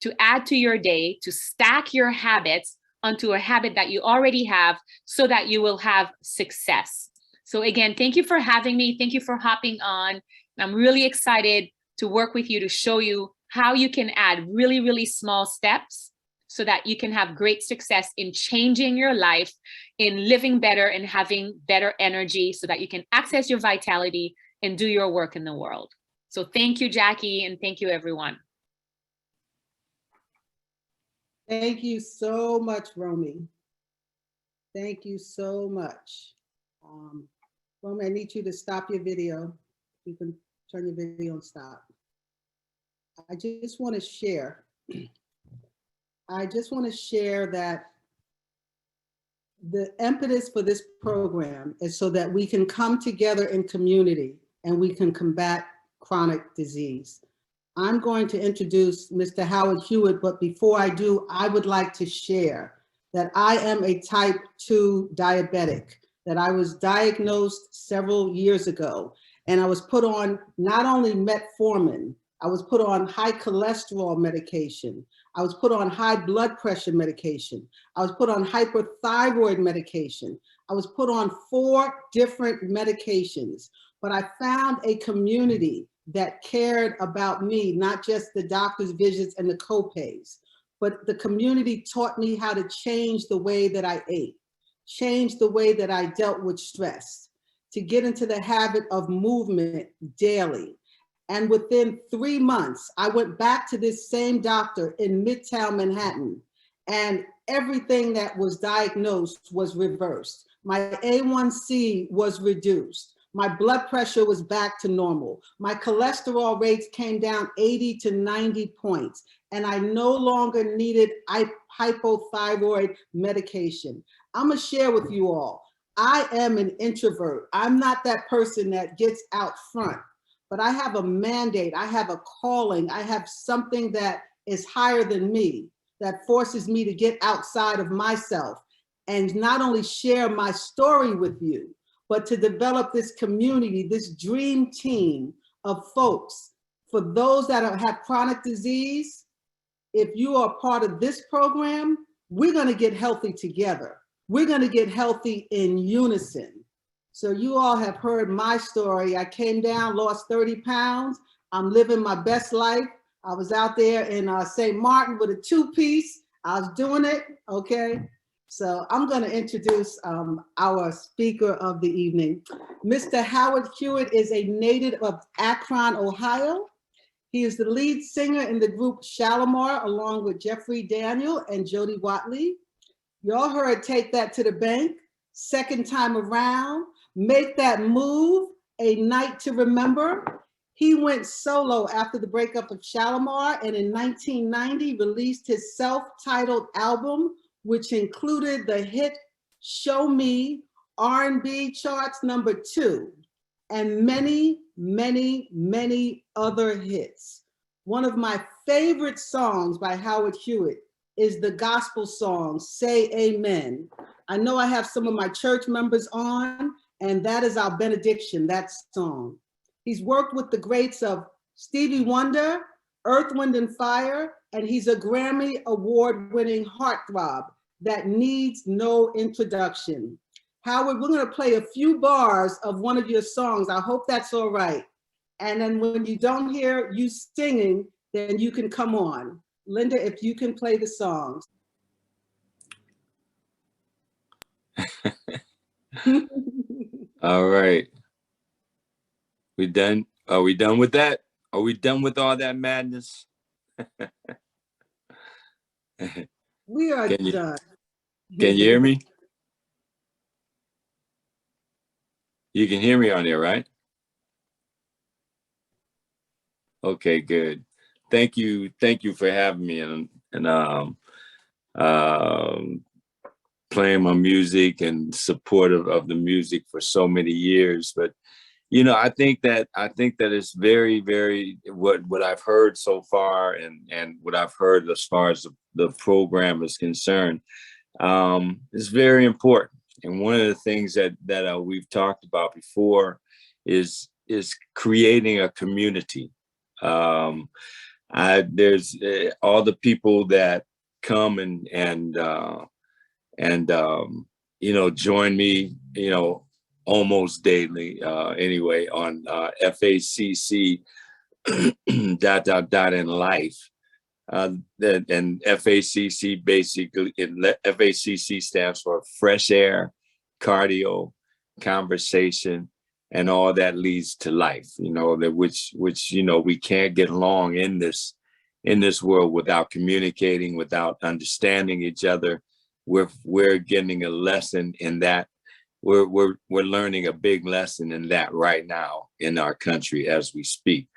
to add to your day, to stack your habits onto a habit that you already have so that you will have success. So again, thank you for having me. Thank you for hopping on. I'm really excited to work with you to show you how you can add really, really small steps so that you can have great success in changing your life, in living better and having better energy so that you can access your vitality and do your work in the world. So thank you, Jackie, and thank you, everyone. Thank you so much, Romy. Thank you so much. Romy, I need you to stop your video. You can turn your video and stop. I just want to share that the impetus for this program is so that we can come together in community and we can combat chronic disease. I'm going to introduce Mr. Howard Hewett, but before I do, I would like to share that I am a type 2 diabetic, that I was diagnosed several years ago, and I was put on not only metformin, I was put on high cholesterol medication, I was put on high blood pressure medication, I was put on hyperthyroid medication, I was put on 4 different medications, but I found a community that cared about me, not just the doctor's visits and the copays, but the community taught me how to change the way that I ate, change the way that I dealt with stress, to get into the habit of movement daily. And within 3 months, I went back to this same doctor in Midtown Manhattan, and everything that was diagnosed was reversed. My A1C was reduced. My blood pressure was back to normal. My cholesterol rates came down 80 to 90 points, and I no longer needed hypothyroid medication. I'm gonna share with you all, I am an introvert. I'm not that person that gets out front, but I have a mandate, I have a calling, I have something that is higher than me, that forces me to get outside of myself and not only share my story with you, but to develop this community, this dream team of folks. For those that have chronic disease, if you are part of this program, we're gonna get healthy together. We're gonna get healthy in unison. So you all have heard my story. I came down, lost 30 pounds. I'm living my best life. I was out there in St. Martin with a 2-piece. I was doing it, okay? So I'm going to introduce our speaker of the evening. Mr. Howard Hewett is a native of Akron, Ohio. He is the lead singer in the group Shalimar, along with Jeffrey Daniel and Jody Watley. Y'all heard Take That to the Bank, Second Time Around, Make That Move, A Night to Remember. He went solo after the breakup of Shalimar, and in 1990 released his self-titled album, which included the hit Show Me, R&B charts #2, and many, many, many other hits. One of my favorite songs by Howard Hewett is the gospel song, Say Amen. I know I have some of my church members on, and that is our benediction, that song. He's worked with the greats of Stevie Wonder, Earth, Wind and Fire, and he's a Grammy Award-winning heartthrob that needs no introduction. Howard, we're gonna play a few bars of one of your songs. I hope that's all right. And then when you don't hear you singing, then you can come on. Linda, if you can play the songs. All right. We done? Are we done with that? Are we done with all that madness? We are Can you, done. Can you hear me? You can hear me on there, right? Okay, good. Thank you for having me and playing my music and supportive of the music for so many years. But you know, I think that it's very, very what I've heard so far and what I've heard as far as the program is concerned is very important. And one of the things that we've talked about before is creating a community. There's all the people that come and you know, join me, you know, almost daily anyway on FACC ... in life. And FACC basically, FACC stands for fresh air, cardio, conversation, and all that leads to life, you know, that which you know, we can't get along in this world without communicating, without understanding each other. We're getting a lesson in that. We're learning a big lesson in that right now in our country as we speak.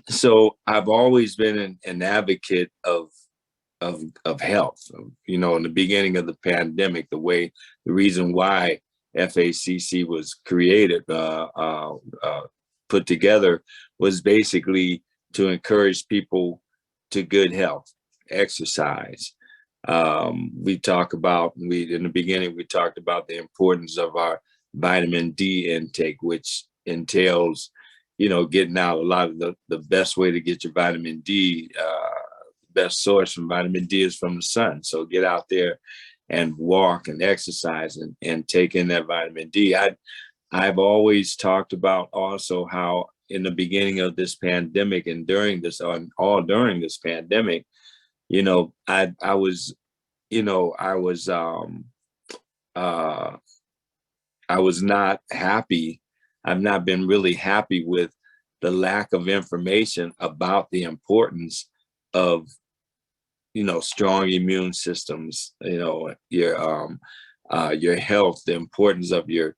So I've always been an advocate of health. You know, in the beginning of the pandemic, the reason why FACC was created, put together, was basically to encourage people to good health, exercise. In the beginning, we talked about the importance of our vitamin D intake, which entails, you know, getting out a lot of the best way to get your vitamin D, best source from vitamin D is from the sun. So get out there and walk and exercise and take in that vitamin D. I've always talked about also how in the beginning of this pandemic and during this pandemic, you know, I was not happy. I've not been really happy with the lack of information about the importance of, you know, strong immune systems, you know, your health, the importance of your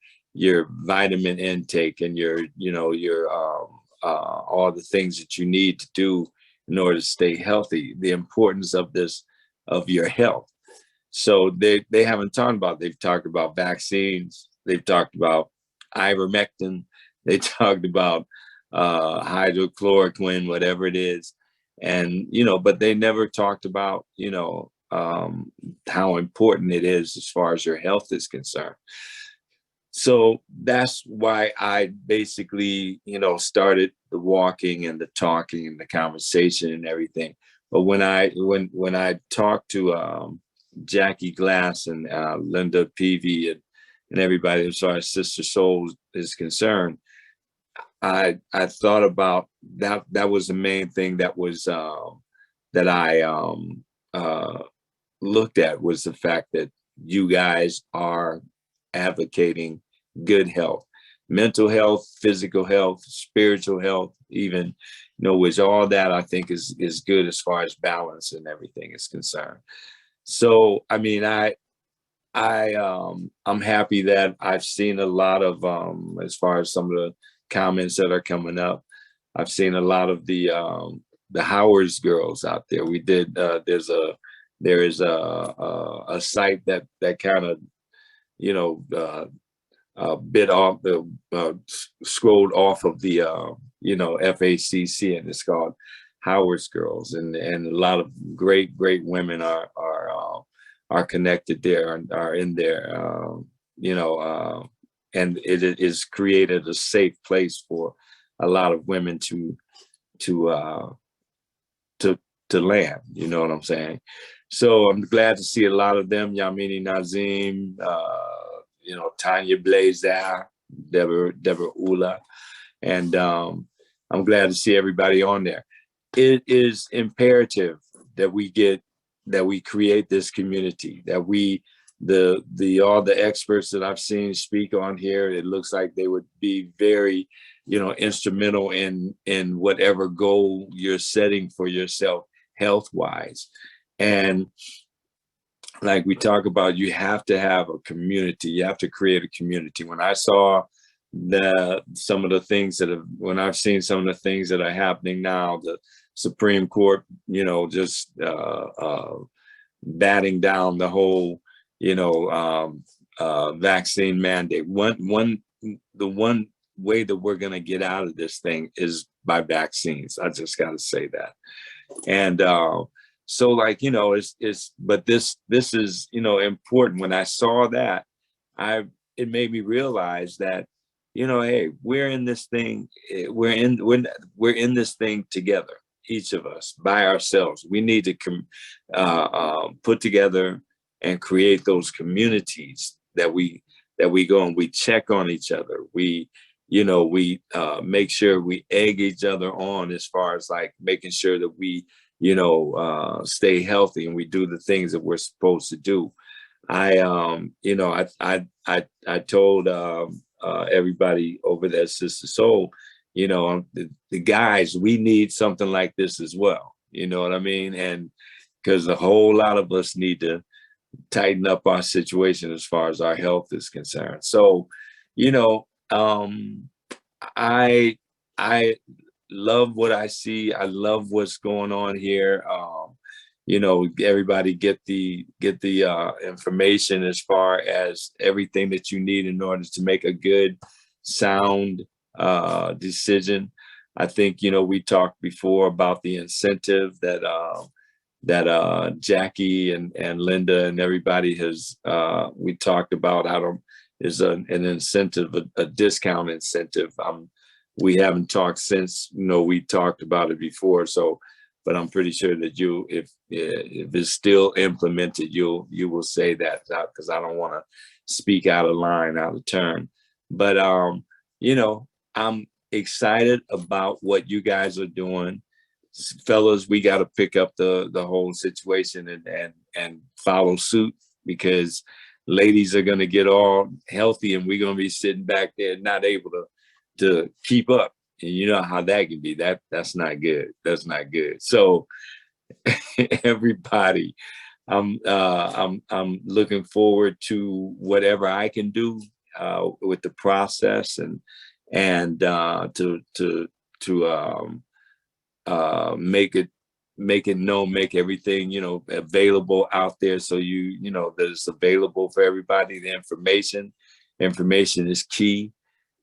vitamin intake and your all the things that you need to do in order to stay healthy, the importance of your health. So they haven't talked about, they've talked about vaccines, they've talked about ivermectin, they talked about hydrochloroquine, whatever it is. And, you know, but they never talked about, you know, how important it is as far as your health is concerned. So that's why I basically, you know, started the walking and the talking and the conversation and everything. But when I talked to Jackie Glass and Linda Peavy and everybody as far as Sistah Soul is concerned, I thought about that. That was the main thing that was that I looked at, was the fact that you guys are advocating good health, mental health, physical health, spiritual health, even, you know, which all that I think is good as far as balance and everything is concerned. So, I mean, I'm happy that I've seen a lot of, as far as some of the comments that are coming up, I've seen a lot of the Howard's girls out there. We did, there is a site that kind of, you know, bit off the, scrolled off of the, you know, FACC, and it's called Howard's Girls. And a lot of great women are connected there and are in there, you know, and it is created a safe place for a lot of women to land, you know what I'm saying? So I'm glad to see a lot of them, Yamini Nazim, you know, Tanya Blazer, Deborah Ula, and I'm glad to see everybody on there. It is imperative that we create this community, that we, all the experts that I've seen speak on here, it looks like they would be very, you know, instrumental in whatever goal you're setting for yourself health-wise. And like we talk about, you have to have a community. You have to create a community. When I saw some of the things when I've seen some of the things that are happening now, the Supreme Court, you know, just batting down the whole, you know, vaccine mandate. The one way that we're going to get out of this thing is by vaccines. I just got to say that. And so, like, you know, but this is, you know, important. When I saw that, it made me realize that, you know, hey, we're in this thing. We're in this thing together. Each of us by ourselves. We need to put together and create those communities that we go and we check on each other. We, you know, we make sure we egg each other on, as far as like making sure that we, you know, stay healthy and we do the things that we're supposed to do. You know, I told everybody over there at Sistah Soul, you know, the guys, we need something like this as well. You know what I mean? And because a whole lot of us need to tighten up our situation as far as our health is concerned. So, you know, I love what I see. I love what's going on here. You know, everybody get the information as far as everything that you need in order to make a good, sound decision. I think, you know, we talked before about the incentive that Jackie and Linda and everybody has, we talked about how is an incentive, a discount incentive. We haven't talked since, you know, we talked about it before. So, but I'm pretty sure that if it's still implemented, you will say that, because I don't want to speak out of line, out of turn. But you know, I'm excited about what you guys are doing. Fellas, we got to pick up the whole situation and follow suit, because ladies are going to get all healthy and we're going to be sitting back there not able to keep up. And you know how that can be. That's not good. That's not good. So everybody, I'm looking forward to whatever I can do with the process and to make it known, make everything, you know, available out there. So you know that it's available for everybody. The information is key.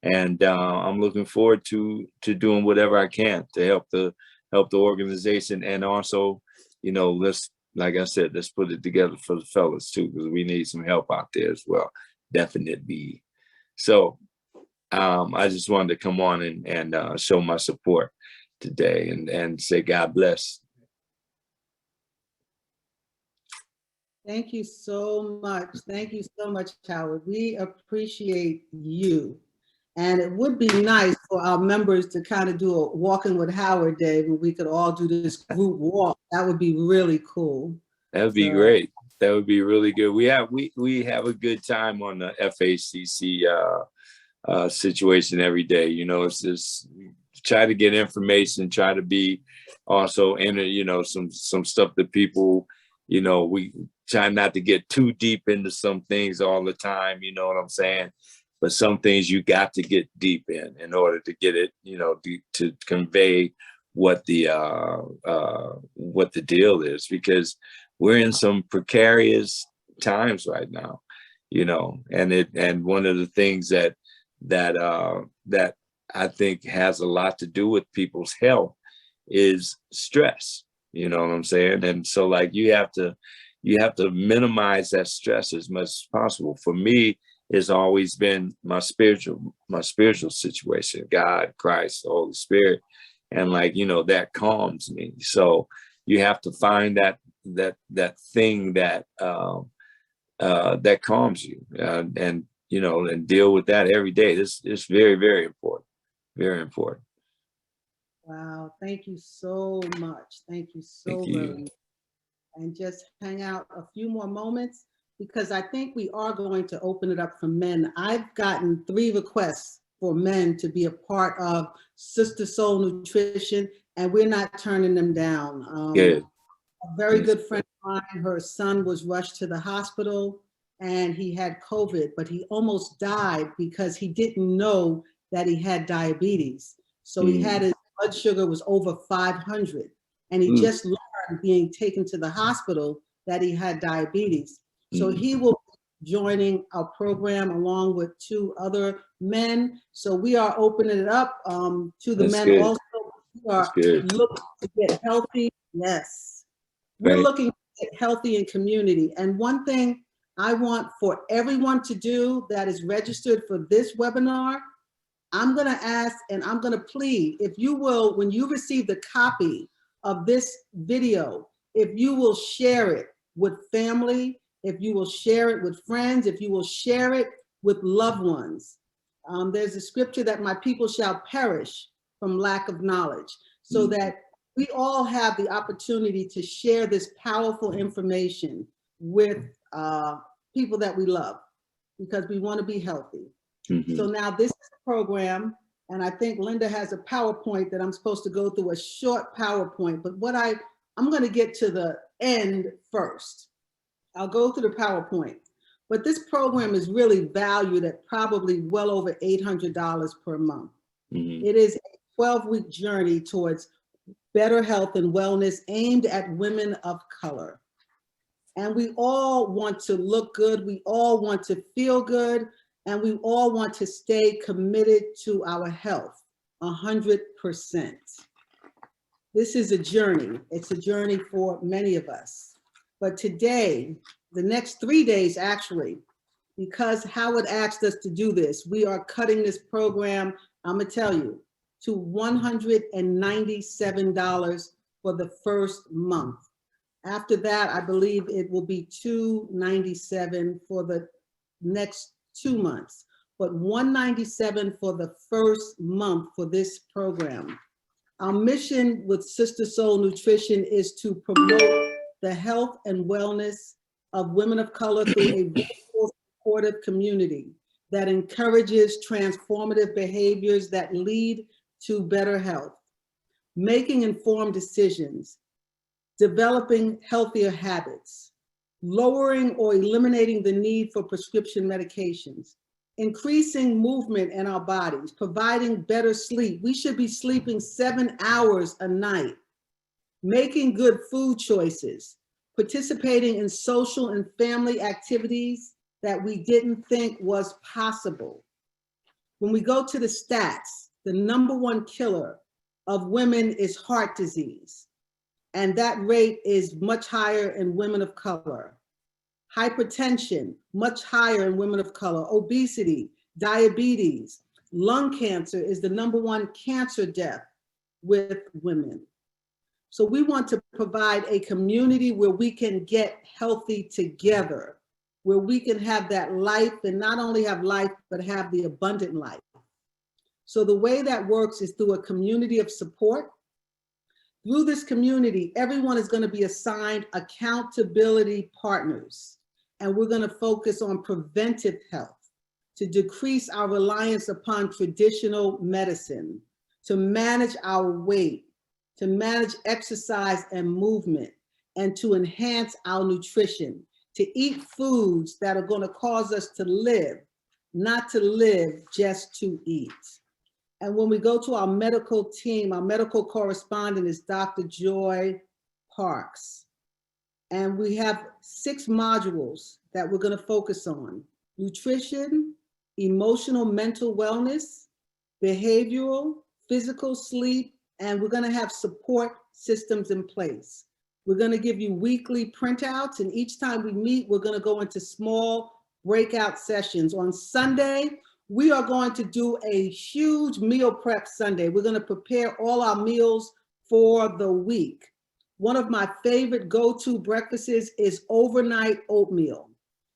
And I'm looking forward to doing whatever I can to help the organization. And also, you know, like I said, let's put it together for the fellas too, because we need some help out there as well. Definitely. So I just wanted to come on and show my support today and say God bless. Thank you so much. Thank you so much, Howard. We appreciate you. And it would be nice for our members to kind of do a Walking with Howard Day where we could all do this group walk. That would be really cool. That would be great. That would be really good. We have a good time on the FACC situation every day. You know, it's just try to get information, try to be also in it, you know, some stuff that people, you know, we try not to get too deep into some things all the time, you know what I'm saying? But some things you got to get deep in order to get it, you know, to convey what the deal is, because we're in some precarious times right now, you know, and one of the things that I think has a lot to do with people's health is stress, you know what I'm saying? And so like you have to minimize that stress as much as possible. For me, it's always been my spiritual situation, God, Christ, the Holy Spirit. And like, you know, that calms me. So you have to find that thing that that calms you, and you know, and deal with that every day. It's very, very important. Very important. Wow, thank you so much. Thank you so very much. And just hang out a few more moments, because I think we are going to open it up for men. I've gotten 3 requests for men to be a part of Sistah Soul Nutrition, and we're not turning them down. Good. A very good friend of mine, her son was rushed to the hospital and he had COVID, but he almost died because he didn't know that he had diabetes. So he had his blood sugar was over 500, and he just learned being taken to the hospital that he had diabetes. So he will be joining our program along with 2 other men. So we are opening it up to the men also. We are looking to get healthy. Yes. We're looking to get healthy in community. And one thing I want for everyone to do that is registered for this webinar, I'm going to ask and I'm going to plead, if you will, when you receive the copy of this video, if you will share it with family, if you will share it with friends, if you will share it with loved ones. There's a scripture that my people shall perish from lack of knowledge, so that we all have the opportunity to share this powerful information with people that we love, because we want to be healthy. So now this is a program, and I think Linda has a PowerPoint that I'm supposed to go through, a short PowerPoint, but what I'm going to get to the end first. I'll go through the PowerPoint, but this program is really valued at probably well over $800 per month. It is a 12-week journey towards better health and wellness aimed at women of color. And we all want to look good, we all want to feel good, and we all want to stay committed to our health 100%. This is a journey. It's a journey for many of us. But today, the next 3 days actually, because Howard asked us to do this, we are cutting this program, I'm gonna tell you, to $197 for the first month. After that, I believe it will be $297 for the next 2 months, but $197 for the first month for this program. Our mission with Sistah Soul Nutrition is to promote the health and wellness of women of color through a virtual supportive community that encourages transformative behaviors that lead to better health, making informed decisions, developing healthier habits, lowering or eliminating the need for prescription medications, increasing movement in our bodies, providing better sleep. We should be sleeping 7 hours a night, making good food choices, participating in social and family activities that we didn't think was possible. When we go to the stats, the #1 killer of women is heart disease, and that rate is much higher in women of color. Hypertension, much higher in women of color. Obesity, diabetes, lung cancer is the #1 cancer death with women. So we want to provide a community where we can get healthy together, where we can have that life, and not only have life, but have the abundant life. So the way that works is through a community of support. Through this community, everyone is going to be assigned accountability partners, and we're going to focus on preventive health to decrease our reliance upon traditional medicine, to manage our weight, to manage exercise and movement, and to enhance our nutrition, to eat foods that are going to cause us to live, not to live just to eat. And when we go to our medical team, our medical correspondent is Dr. Joy Parks. And we have 6 modules that we're going to focus on: nutrition, emotional, mental wellness, behavioral, physical, sleep, and we're going to have support systems in place. We're going to give you weekly printouts, and each time we meet, we're going to go into small breakout sessions. On Sunday, we are going to do a huge meal prep Sunday. We're going to prepare all our meals for the week. One of my favorite go-to breakfasts is overnight oatmeal.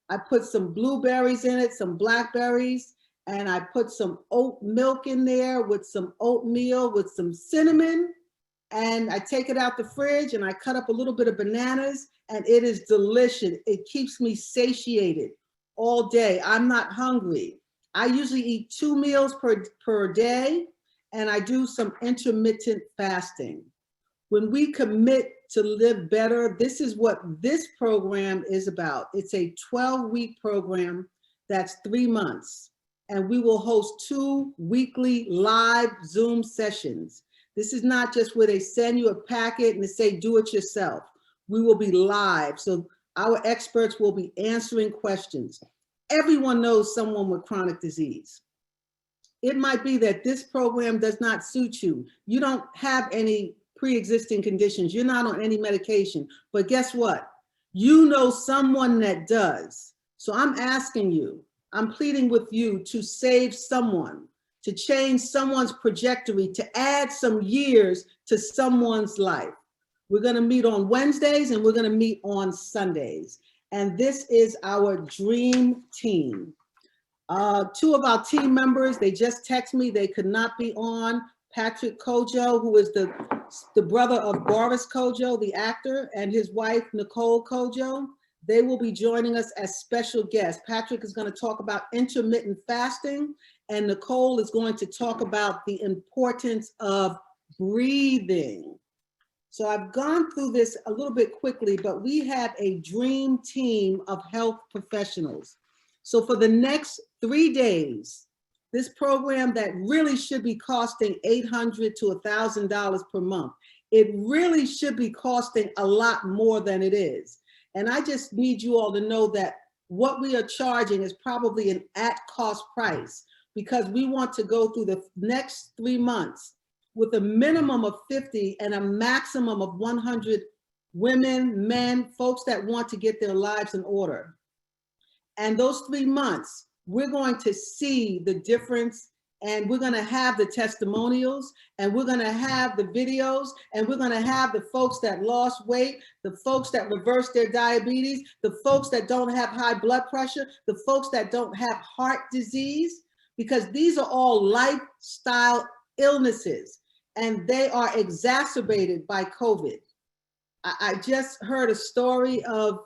I put some blueberries in it, some blackberries, and I put some oat milk in there with some oatmeal with some cinnamon. And I take it out the fridge and I cut up a little bit of bananas, and it is delicious. It keeps me satiated all day. I'm not hungry. I usually eat 2 meals per day, and I do some intermittent fasting. When we commit to live better, this is what this program is about. It's a 12-week program that's 3 months, and we will host 2 weekly live Zoom sessions. This is not just where they send you a packet and they say, do it yourself. We will be live, so our experts will be answering questions. Everyone knows someone with chronic disease. It might be that this program does not suit you. You don't have any pre-existing conditions. You're not on any medication, but guess what? You know someone that does. So I'm asking you, I'm pleading with you to save someone, to change someone's trajectory, to add some years to someone's life. We're going to meet on Wednesdays and we're going to meet on Sundays. And this is our dream team. 2 of our team members, they just text me, they could not be on. Patrick Kojo, who is the brother of Boris Kojo, the actor, and his wife, Nicole Kojo. They will be joining us as special guests. Patrick is going to talk about intermittent fasting, and Nicole is going to talk about the importance of breathing. So I've gone through this a little bit quickly, but we have a dream team of health professionals. So for the next 3 days, this program that really should be costing $800 to $1,000 per month, it really should be costing a lot more than it is. And I just need you all to know that what we are charging is probably an at-cost price, because we want to go through the next 3 months with a minimum of 50 and a maximum of 100 women, men, folks that want to get their lives in order. And those 3 months, we're going to see the difference, and we're going to have the testimonials, and we're going to have the videos, and we're going to have the folks that lost weight, the folks that reversed their diabetes, the folks that don't have high blood pressure, the folks that don't have heart disease, because these are all lifestyle illnesses, and they are exacerbated by COVID. I just heard a story of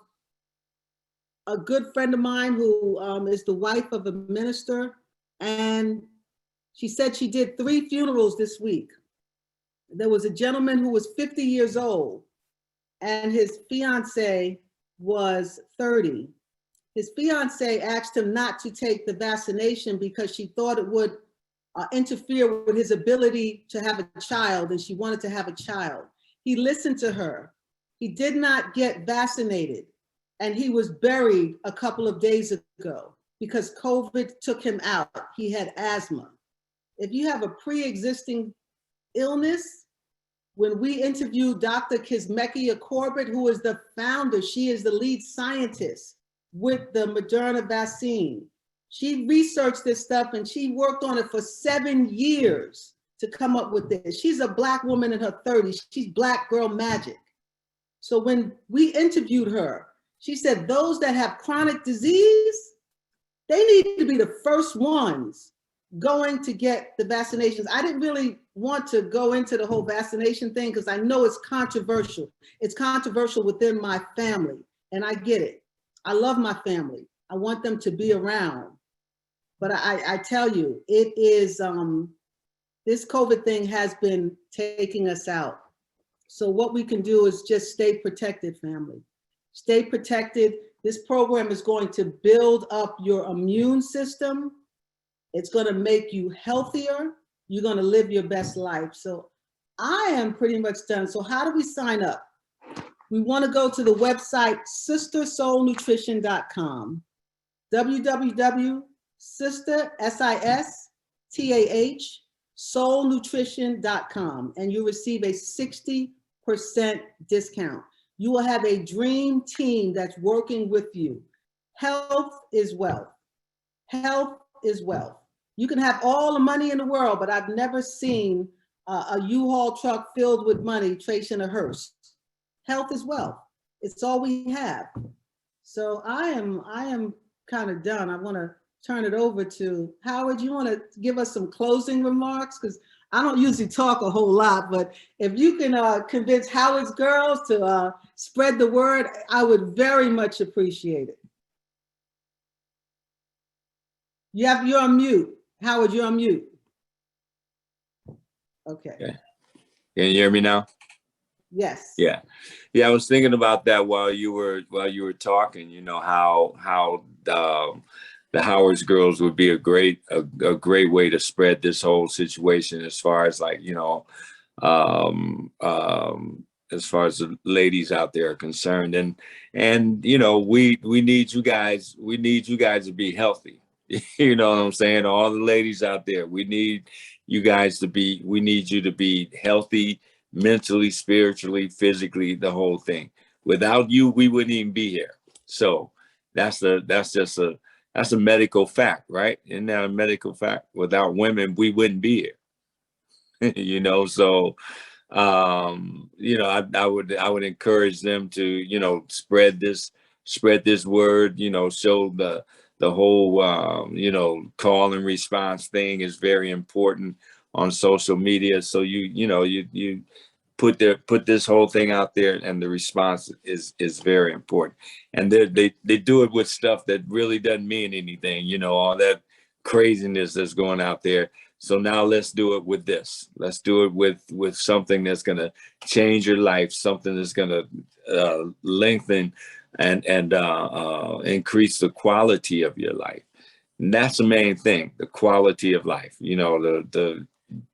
a good friend of mine who is the wife of a minister, and she said she did 3 funerals this week. There was a gentleman who was 50 years old, and his fiance was 30. His fiance asked him not to take the vaccination because she thought it would interfere with his ability to have a child, and she wanted to have a child. He listened to her. He did not get vaccinated, and he was buried a couple of days ago because COVID took him out. He had asthma. If you have a pre-existing illness, when we interviewed Dr. Kizzmekia Corbett, who is the founder, she is the lead scientist with the Moderna vaccine. She researched this stuff and she worked on it for 7 years to come up with this. She's a Black woman in her 30s. She's Black girl magic. So when we interviewed her, she said those that have chronic disease, they need to be the first ones going to get the vaccinations. I didn't really want to go into the whole vaccination thing because I know it's controversial. It's controversial within my family, and I get it. I love my family. I want them to be around. But I tell you, it is, this COVID thing has been taking us out. So what we can do is just stay protected, family. Stay protected. This program is going to build up your immune system. It's going to make you healthier. You're going to live your best life. So I am pretty much done. So how do we sign up? We want to go to the website, sistahsoulnutrition.com, www.sistah, S-I-S-T-A-H, soulnutrition.com, and you receive a 60% discount. You will have a dream team that's working with you. Health is wealth. Health is wealth. You can have all the money in the world, but I've never seen a U-Haul truck filled with money tracing a hearse. Health is wealth. It's all we have. So I am kind of done. I want to turn it over to Howard. You want to give us some closing remarks? Because I don't usually talk a whole lot, but if you can convince Howard's girls to spread the word, I would very much appreciate it. You're on mute. Howard, you're on mute. Okay. Can you hear me now? Yes. Yeah. I was thinking about that while you were talking. You know how the Howard's girls would be a great way to spread this whole situation, as far as like, you know, as far as the ladies out there are concerned, and you know, we need you guys to be healthy. You know what I'm saying? All the ladies out there, we need you to be healthy, mentally, spiritually, physically, the whole thing. Without you, we wouldn't even be here. So that's a medical fact, right? Isn't that a medical fact? Without women, we wouldn't be here. You know, so you know, I would encourage them to, you know, spread this word, you know, show the whole you know, call and response thing is very important on social media. So you put this whole thing out there, and the response is very important. And they do it with stuff that really doesn't mean anything, you know, all that craziness that's going out there. So now let's do it with this. Let's do it with something that's going to change your life, something that's going to lengthen and increase the quality of your life. And that's the main thing, the quality of life. You know,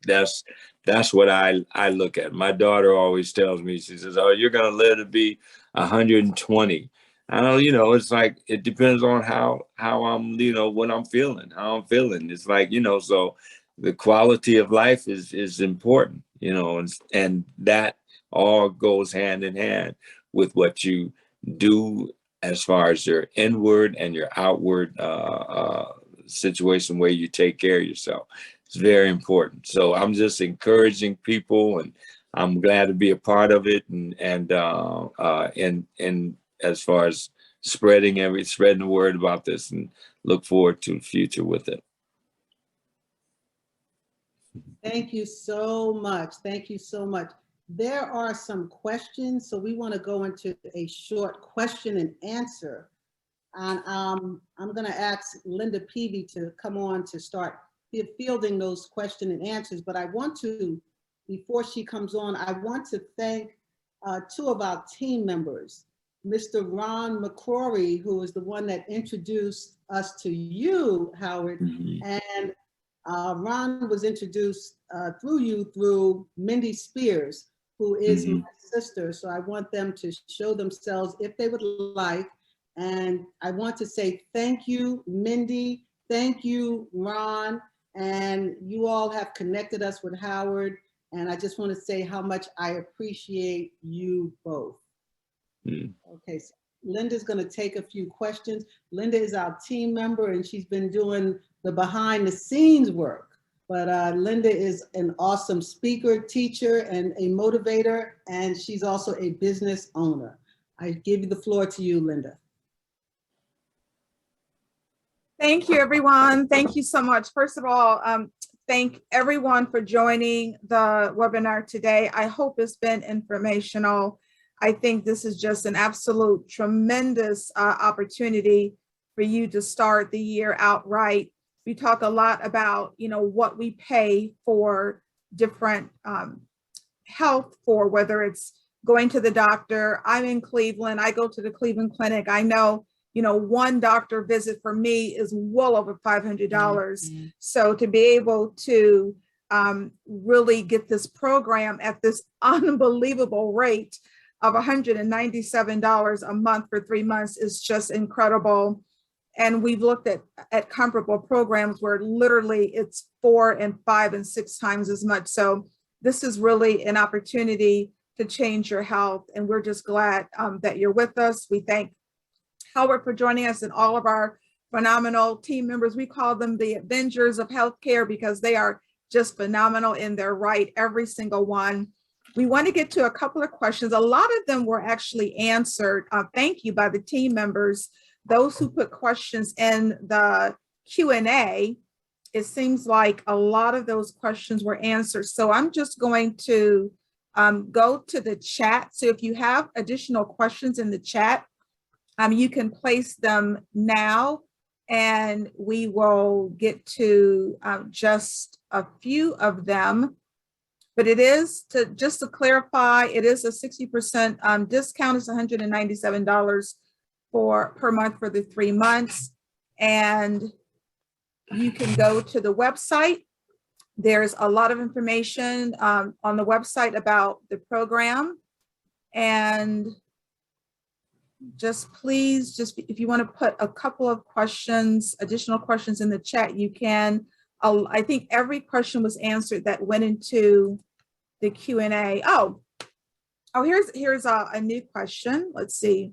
that's what I look at. My daughter always tells me, she says, "Oh, you're going to live to be 120. I don't, you know, it's like, it depends on how I'm, you know, what I'm feeling, how I'm feeling. It's like, you know, so the quality of life is important, you know, and that all goes hand in hand with what you do as far as your inward and your outward situation where you take care of yourself. It's very important. So I'm just encouraging people, and I'm glad to be a part of it, and as far as spreading the word about this, and look forward to the future with it. Thank you so much. Thank you so much. There are some questions, so we want to go into a short question and answer. And I'm going to ask Linda Peavy to come on to start fielding those question and answers. But I want to, before she comes on, I want to thank two of our team members, Mr. Ron McCrory, who is the one that introduced us to you, Howard, and Ron was introduced through Mindy Spears, who is my sister. So I want them to show themselves if they would like. And I want to say thank you, Mindy. Thank you, Ron. And you all have connected us with Howard. And I just want to say how much I appreciate you both. Okay, so Linda's going to take a few questions. Linda is our team member, and she's been doing the behind the scenes work. But Linda is an awesome speaker, teacher, and a motivator, and she's also a business owner. I give the floor to you, Linda. Thank you, everyone. Thank you so much. First of all, thank everyone for joining the webinar today. I hope it's been informational. I think this is just an absolute tremendous opportunity for you to start the year out right. We talk a lot about, what we pay for different health, for whether it's going to the doctor. I'm in Cleveland. I go to the Cleveland Clinic. I know, one doctor visit for me is well over $500. Mm-hmm. So to be able to really get this program at this unbelievable rate of $197 a month for 3 months is just incredible. And we've looked at comparable programs where literally it's 4 and 5 and 6 times as much. So this is really an opportunity to change your health. And we're just glad that you're with us. We thank Howard for joining us and all of our phenomenal team members. We call them the Avengers of Healthcare because they are just phenomenal in their right, every single one. We want to get to a couple of questions. A lot of them were actually answered. Thank you by the team members. Those who put questions in the Q&A, it seems like a lot of those questions were answered. So I'm just going to go to the chat. So if you have additional questions in the chat, you can place them now and we will get to just a few of them. But it is, just to clarify, it is a 60% discount. It's $197 per month for the 3 months. And you can go to the website. There's a lot of information on the website about the program. And please, if you want to put a couple of questions, additional questions in the chat, you can. I think every question was answered that went into the Q&A. Oh, here's a new question. Let's see.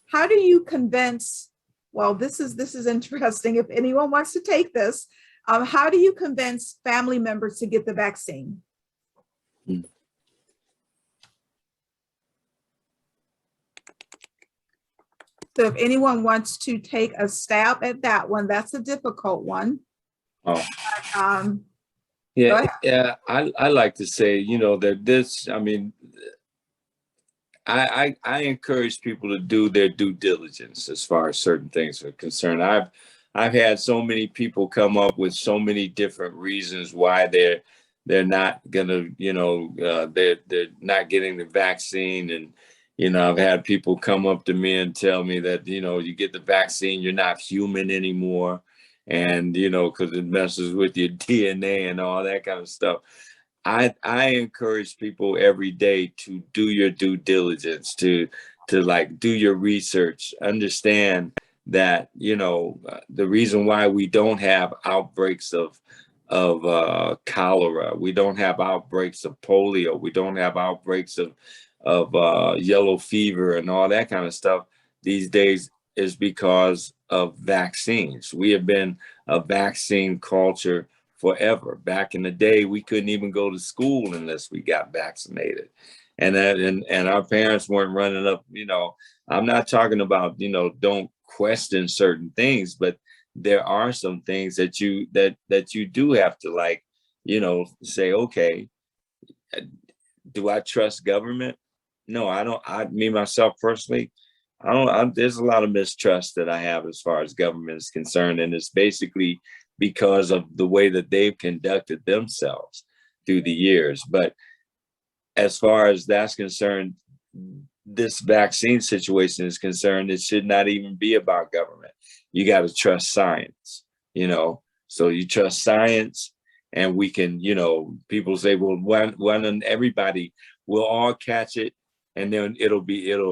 How do you convince, well, this is interesting. If anyone wants to take this, how do you convince family members to get the vaccine? So if anyone wants to take a stab at that one, that's a difficult one. Oh. Yeah. I like to say, that this, I encourage people to do their due diligence as far as certain things are concerned. I've had so many people come up with so many different reasons why they're not gonna, they're not getting the vaccine. And, I've had people come up to me and tell me that, you get the vaccine, you're not human anymore. And, because it messes with your DNA and all that kind of stuff. I encourage people every day to do your due diligence, to like do your research, understand that, the reason why we don't have outbreaks of cholera, we don't have outbreaks of polio, we don't have outbreaks of yellow fever and all that kind of stuff these days is because of vaccines. We have been a vaccine culture forever. Back in the day, we couldn't even go to school unless we got vaccinated. And our parents weren't running up, I'm not talking about, don't question certain things, but there are some things that you do have to say, okay, do I trust government? No, I don't. Me, myself personally, I don't. There's a lot of mistrust that I have as far as government is concerned. And it's basically because of the way that they've conducted themselves through the years. But as far as that's concerned, this vaccine situation is concerned, it should not even be about government. You got to trust science, so you trust science, and we can, people say, well, when everybody will all catch it and then it'll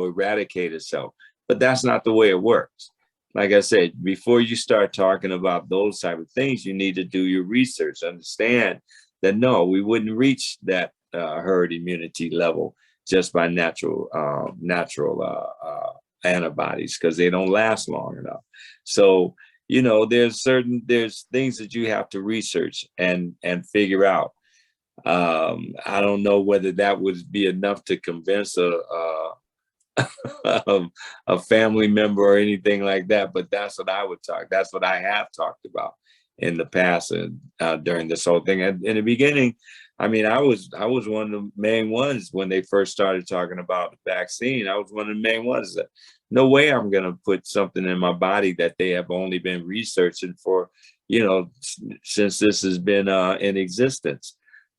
eradicate itself. But that's not the way it works. Like I said, before you start talking about those type of things, you need to do your research, understand that no, we wouldn't reach that herd immunity level just by natural antibodies, because they don't last long enough. So, there's things that you have to research and figure out. I don't know whether that would be enough to convince of a family member or anything like that, but that's what I would talk. That's what I have talked about in the past and during this whole thing. And in the beginning, I mean, I was one of the main ones when they first started talking about the vaccine. I was one of the main ones that no way I'm going to put something in my body that they have only been researching for, since this has been in existence.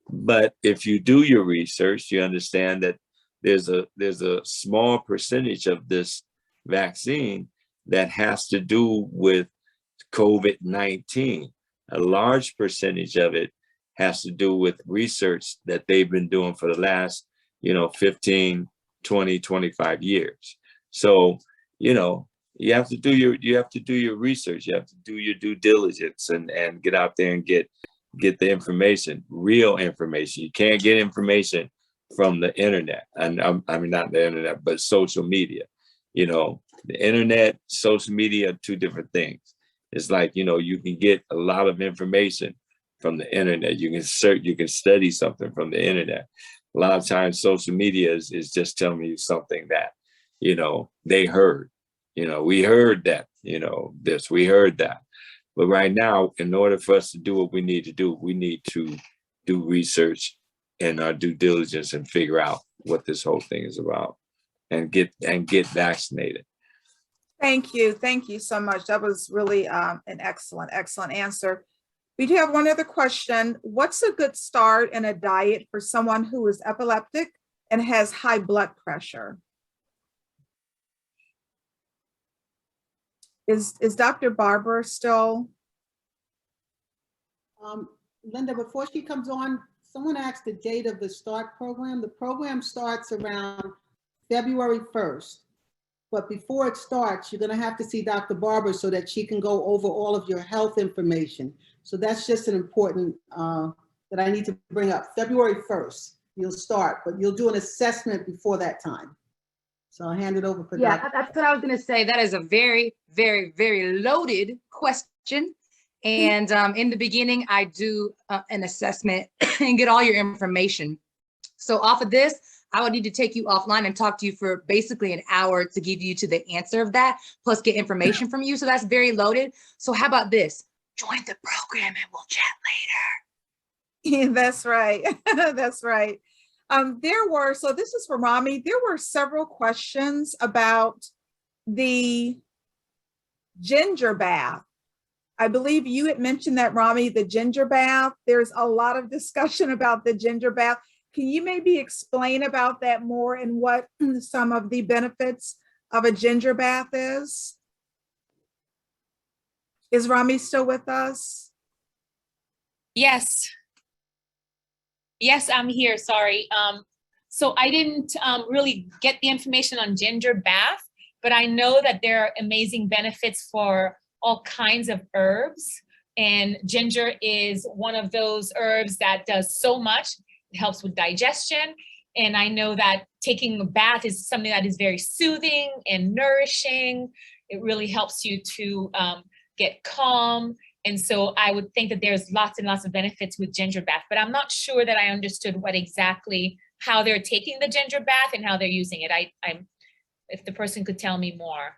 But if you do your research, you understand that there's a small percentage of this vaccine that has to do with COVID-19. A large percentage of it has to do with research that they've been doing for the last, 15, 20, 25 years. So, you have to do your research. You have to do your due diligence and get out there and get the information, real information. You can't get information from the internet. And I mean, not the internet, but social media. The internet, social media are two different things. It's like, you can get a lot of information from the internet. You can search, you can study something from the internet. A lot of times social media is just telling you something that, they heard. We heard that, this, we heard that. But right now, in order for us to do what we need to do, we need to do research and our due diligence and figure out what this whole thing is about and get vaccinated. Thank you. Thank you so much. That was really an excellent answer. We do have one other question. What's a good start in a diet for someone who is epileptic and has high blood pressure? Is Dr. Barber still? Linda, before she comes on, someone asked the date of the START program. The program starts around February 1st. But before it starts, you're going to have to see Dr. Barber so that she can go over all of your health information. So that's just an important that I need to bring up. February 1st, you'll start, but you'll do an assessment before that time. So I'll hand it over for Dr. That's what I was going to say. That is a very, very, very loaded question. And in the beginning, I do an assessment and get all your information. So off of this, I would need to take you offline and talk to you for basically an hour to give you to the answer of that, plus get information from you. So that's very loaded. So how about this? Join the program and we'll chat later. Yeah, that's right. That's right. So this is for Rami. There were several questions about the ginger bath. I believe you had mentioned that, Rami, the ginger bath. There's a lot of discussion about the ginger bath. Can you maybe explain about that more and what some of the benefits of a ginger bath is? Is Rami still with us? Yes. Yes, I'm here. Sorry. So I didn't really get the information on ginger bath, but I know that there are amazing benefits for all kinds of herbs. And ginger is one of those herbs that does so much. It helps with digestion. And I know that taking a bath is something that is very soothing and nourishing. It really helps you to get calm. And so I would think that there's lots and lots of benefits with ginger bath, but I'm not sure that I understood how they're taking the ginger bath and how they're using it. If the person could tell me more.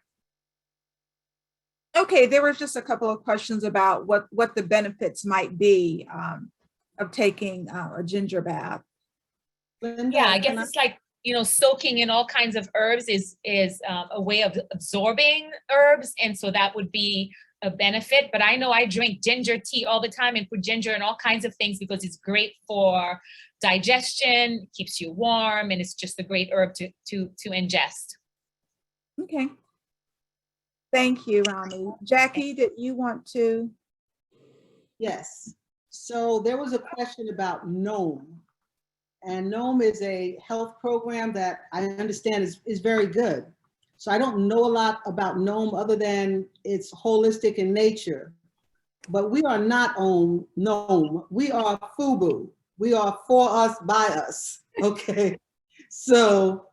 Okay, there was just a couple of questions about what the benefits might be of taking a ginger bath. Linda, Yeah, I guess it's like, soaking in all kinds of herbs is a way of absorbing herbs. And so that would be a benefit. But I know I drink ginger tea all the time and put ginger in all kinds of things because it's great for digestion, keeps you warm, and it's just a great herb to ingest. Okay. Thank you, Rami. Jackie, did you want to? Yes. So there was a question about NOM. And NOM is a health program that I understand is very good. So I don't know a lot about NOM other than it's holistic in nature. But we are not on NOM. We are FUBU. We are for us, by us. Okay. So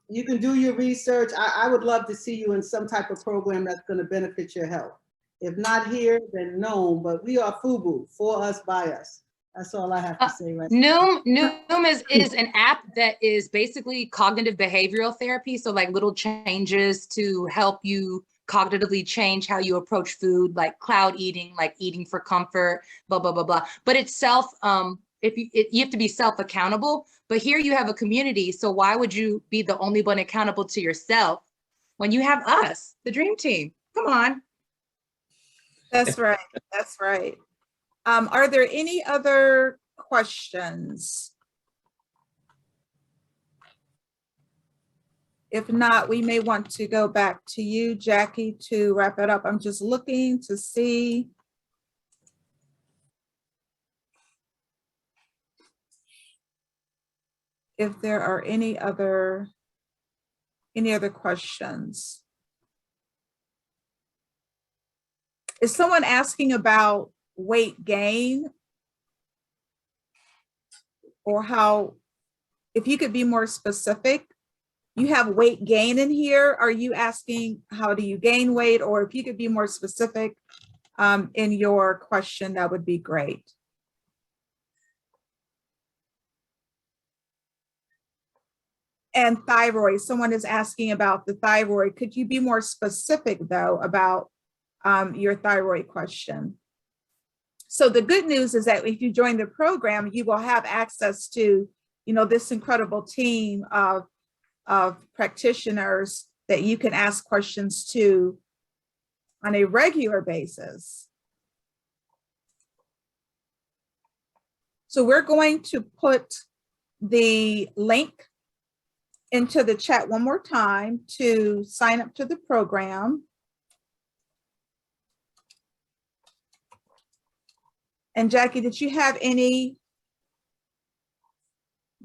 you can do your research. I would love to see you in some type of program that's going to benefit your health. If not here, then NOM. But we are FUBU, for us, by us. That's all I have to say right now. Noom is an app that is basically cognitive behavioral therapy. So like little changes to help you cognitively change how you approach food, like cloud eating, like eating for comfort, blah, blah, blah, blah. But it's you have to be self-accountable, but here you have a community. So why would you be the only one accountable to yourself when you have us, the dream team? Come on. That's right. That's right. Are there any other questions? If not, we may want to go back to you, Jackie, to wrap it up. I'm just looking to see. If there are any other questions. Is someone asking about weight gain? Or how, if you could be more specific, you have weight gain in here. Are you asking how do you gain weight? Or if you could be more specific in your question, that would be great. And thyroid, someone is asking about the thyroid. Could you be more specific though about your thyroid question? So the good news is that if you join the program, you will have access to, this incredible team of practitioners that you can ask questions to on a regular basis. So we're going to put the link into the chat one more time to sign up to the program. And Jackie, did you have any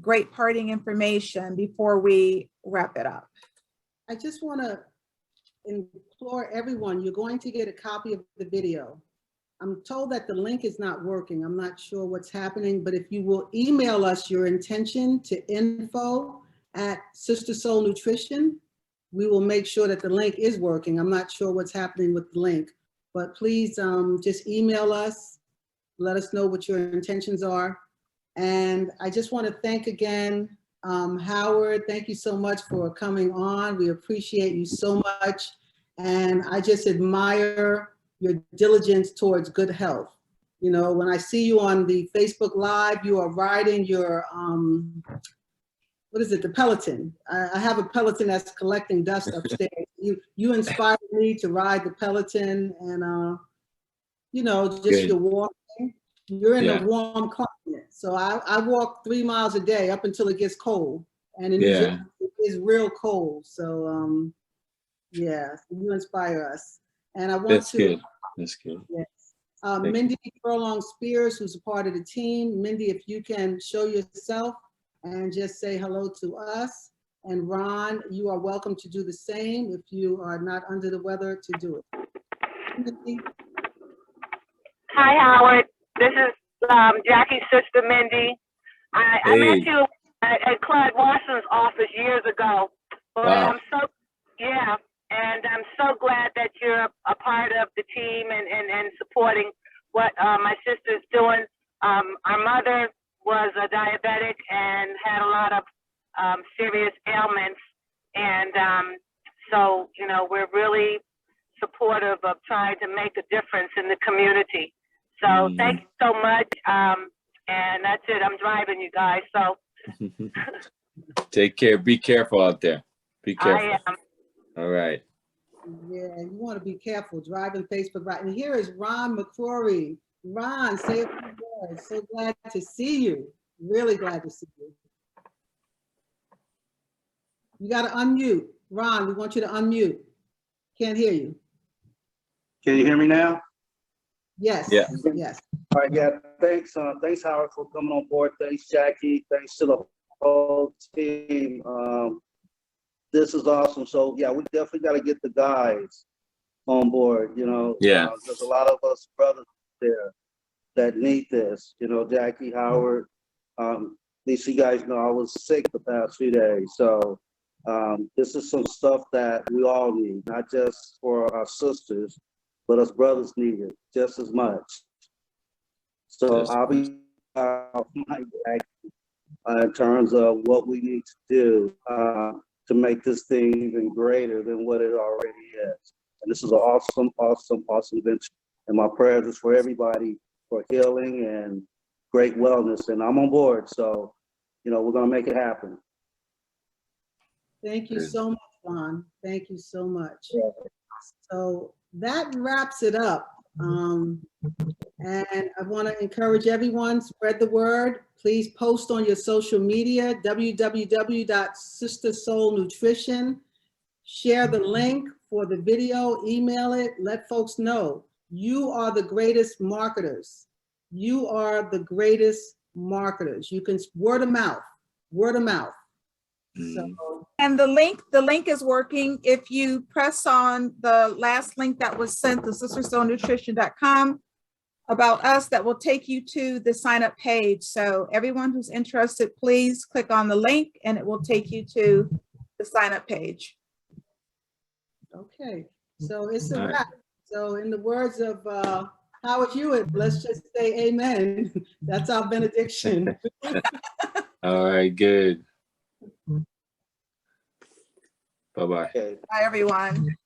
great parting information before we wrap it up? I just want to implore everyone, you're going to get a copy of the video. I'm told that the link is not working. I'm not sure what's happening, but if you will email us your intention to info@Sistah Soul Nutrition, we will make sure that the link is working. I'm not sure what's happening with the link, but please just email us. Let us know what your intentions are. And I just want to thank again, Howard, thank you so much for coming on. We appreciate you so much. And I just admire your diligence towards good health. When I see you on the Facebook Live, you are riding your, what is it, the Peloton. I have a Peloton that's collecting dust upstairs. You inspired me to ride the Peloton and, just Good. your walking. You're in a warm climate. So I walk 3 miles a day up until it gets cold. And in New Jersey, it is real cold. So you inspire us. And I want That's to. good. That's good. Yes. Mindy Furlong Spears, who's a part of the team. Mindy, if you can show yourself and just say hello to us. And Ron, you are welcome to do the same if you are not under the weather to do it. Mindy. Hi, Howard. This is Jackie's sister, Mindy. I met you at Clyde Watson's office years ago. But wow. And I'm so glad that you're a part of the team and supporting what my sister's doing. Our mother was a diabetic and had a lot of serious ailments. And so, we're really supportive of trying to make a difference in the community. So thank you so much. And that's it. I'm driving, you guys. So take care. Be careful out there. Be careful. I am. All right. Yeah, you want to be careful driving Facebook right. And here is Ron McCrory. Ron, say a few words. So glad to see you. Really glad to see you. You got to unmute. Ron, we want you to unmute. Can't hear you. Can you hear me now? Yes. Yeah. Yes. All right. Yeah. Thanks. Thanks, Howard, for coming on board. Thanks, Jackie. Thanks to the whole team. This is awesome. So yeah, we definitely got to get the guys on board. Yeah. There's a lot of us brothers there that need this. Jackie, Howard. At least you guys know I was sick the past few days. So this is some stuff that we all need, not just for our sisters, but us brothers need it just as much. So I'll be off my back in terms of what we need to do to make this thing even greater than what it already is. And this is an awesome, awesome, awesome venture. And my prayers is for everybody for healing and great wellness. And I'm on board. So, you know, we're going to make it happen. Thank you so much, Ron. Thank you so much. So that wraps it up. And I want to encourage everyone, spread the word. Please post on your social media, www.Sistah Soul Nutrition. Share the link for the video, email it, let folks know. You are the greatest marketers. You are the greatest marketers. You can word of mouth, word of mouth. So, and the link is working. If you press on the last link that was sent to sistahsoulnutrition.com about us, that will take you to the sign up page. So everyone who's interested, please click on the link and it will take you to the sign up page. okay, so it's a wrap. So in the words of Howard Hewett, let's just say amen. That's our benediction. All right, good. Bye-bye. Okay. Bye, everyone.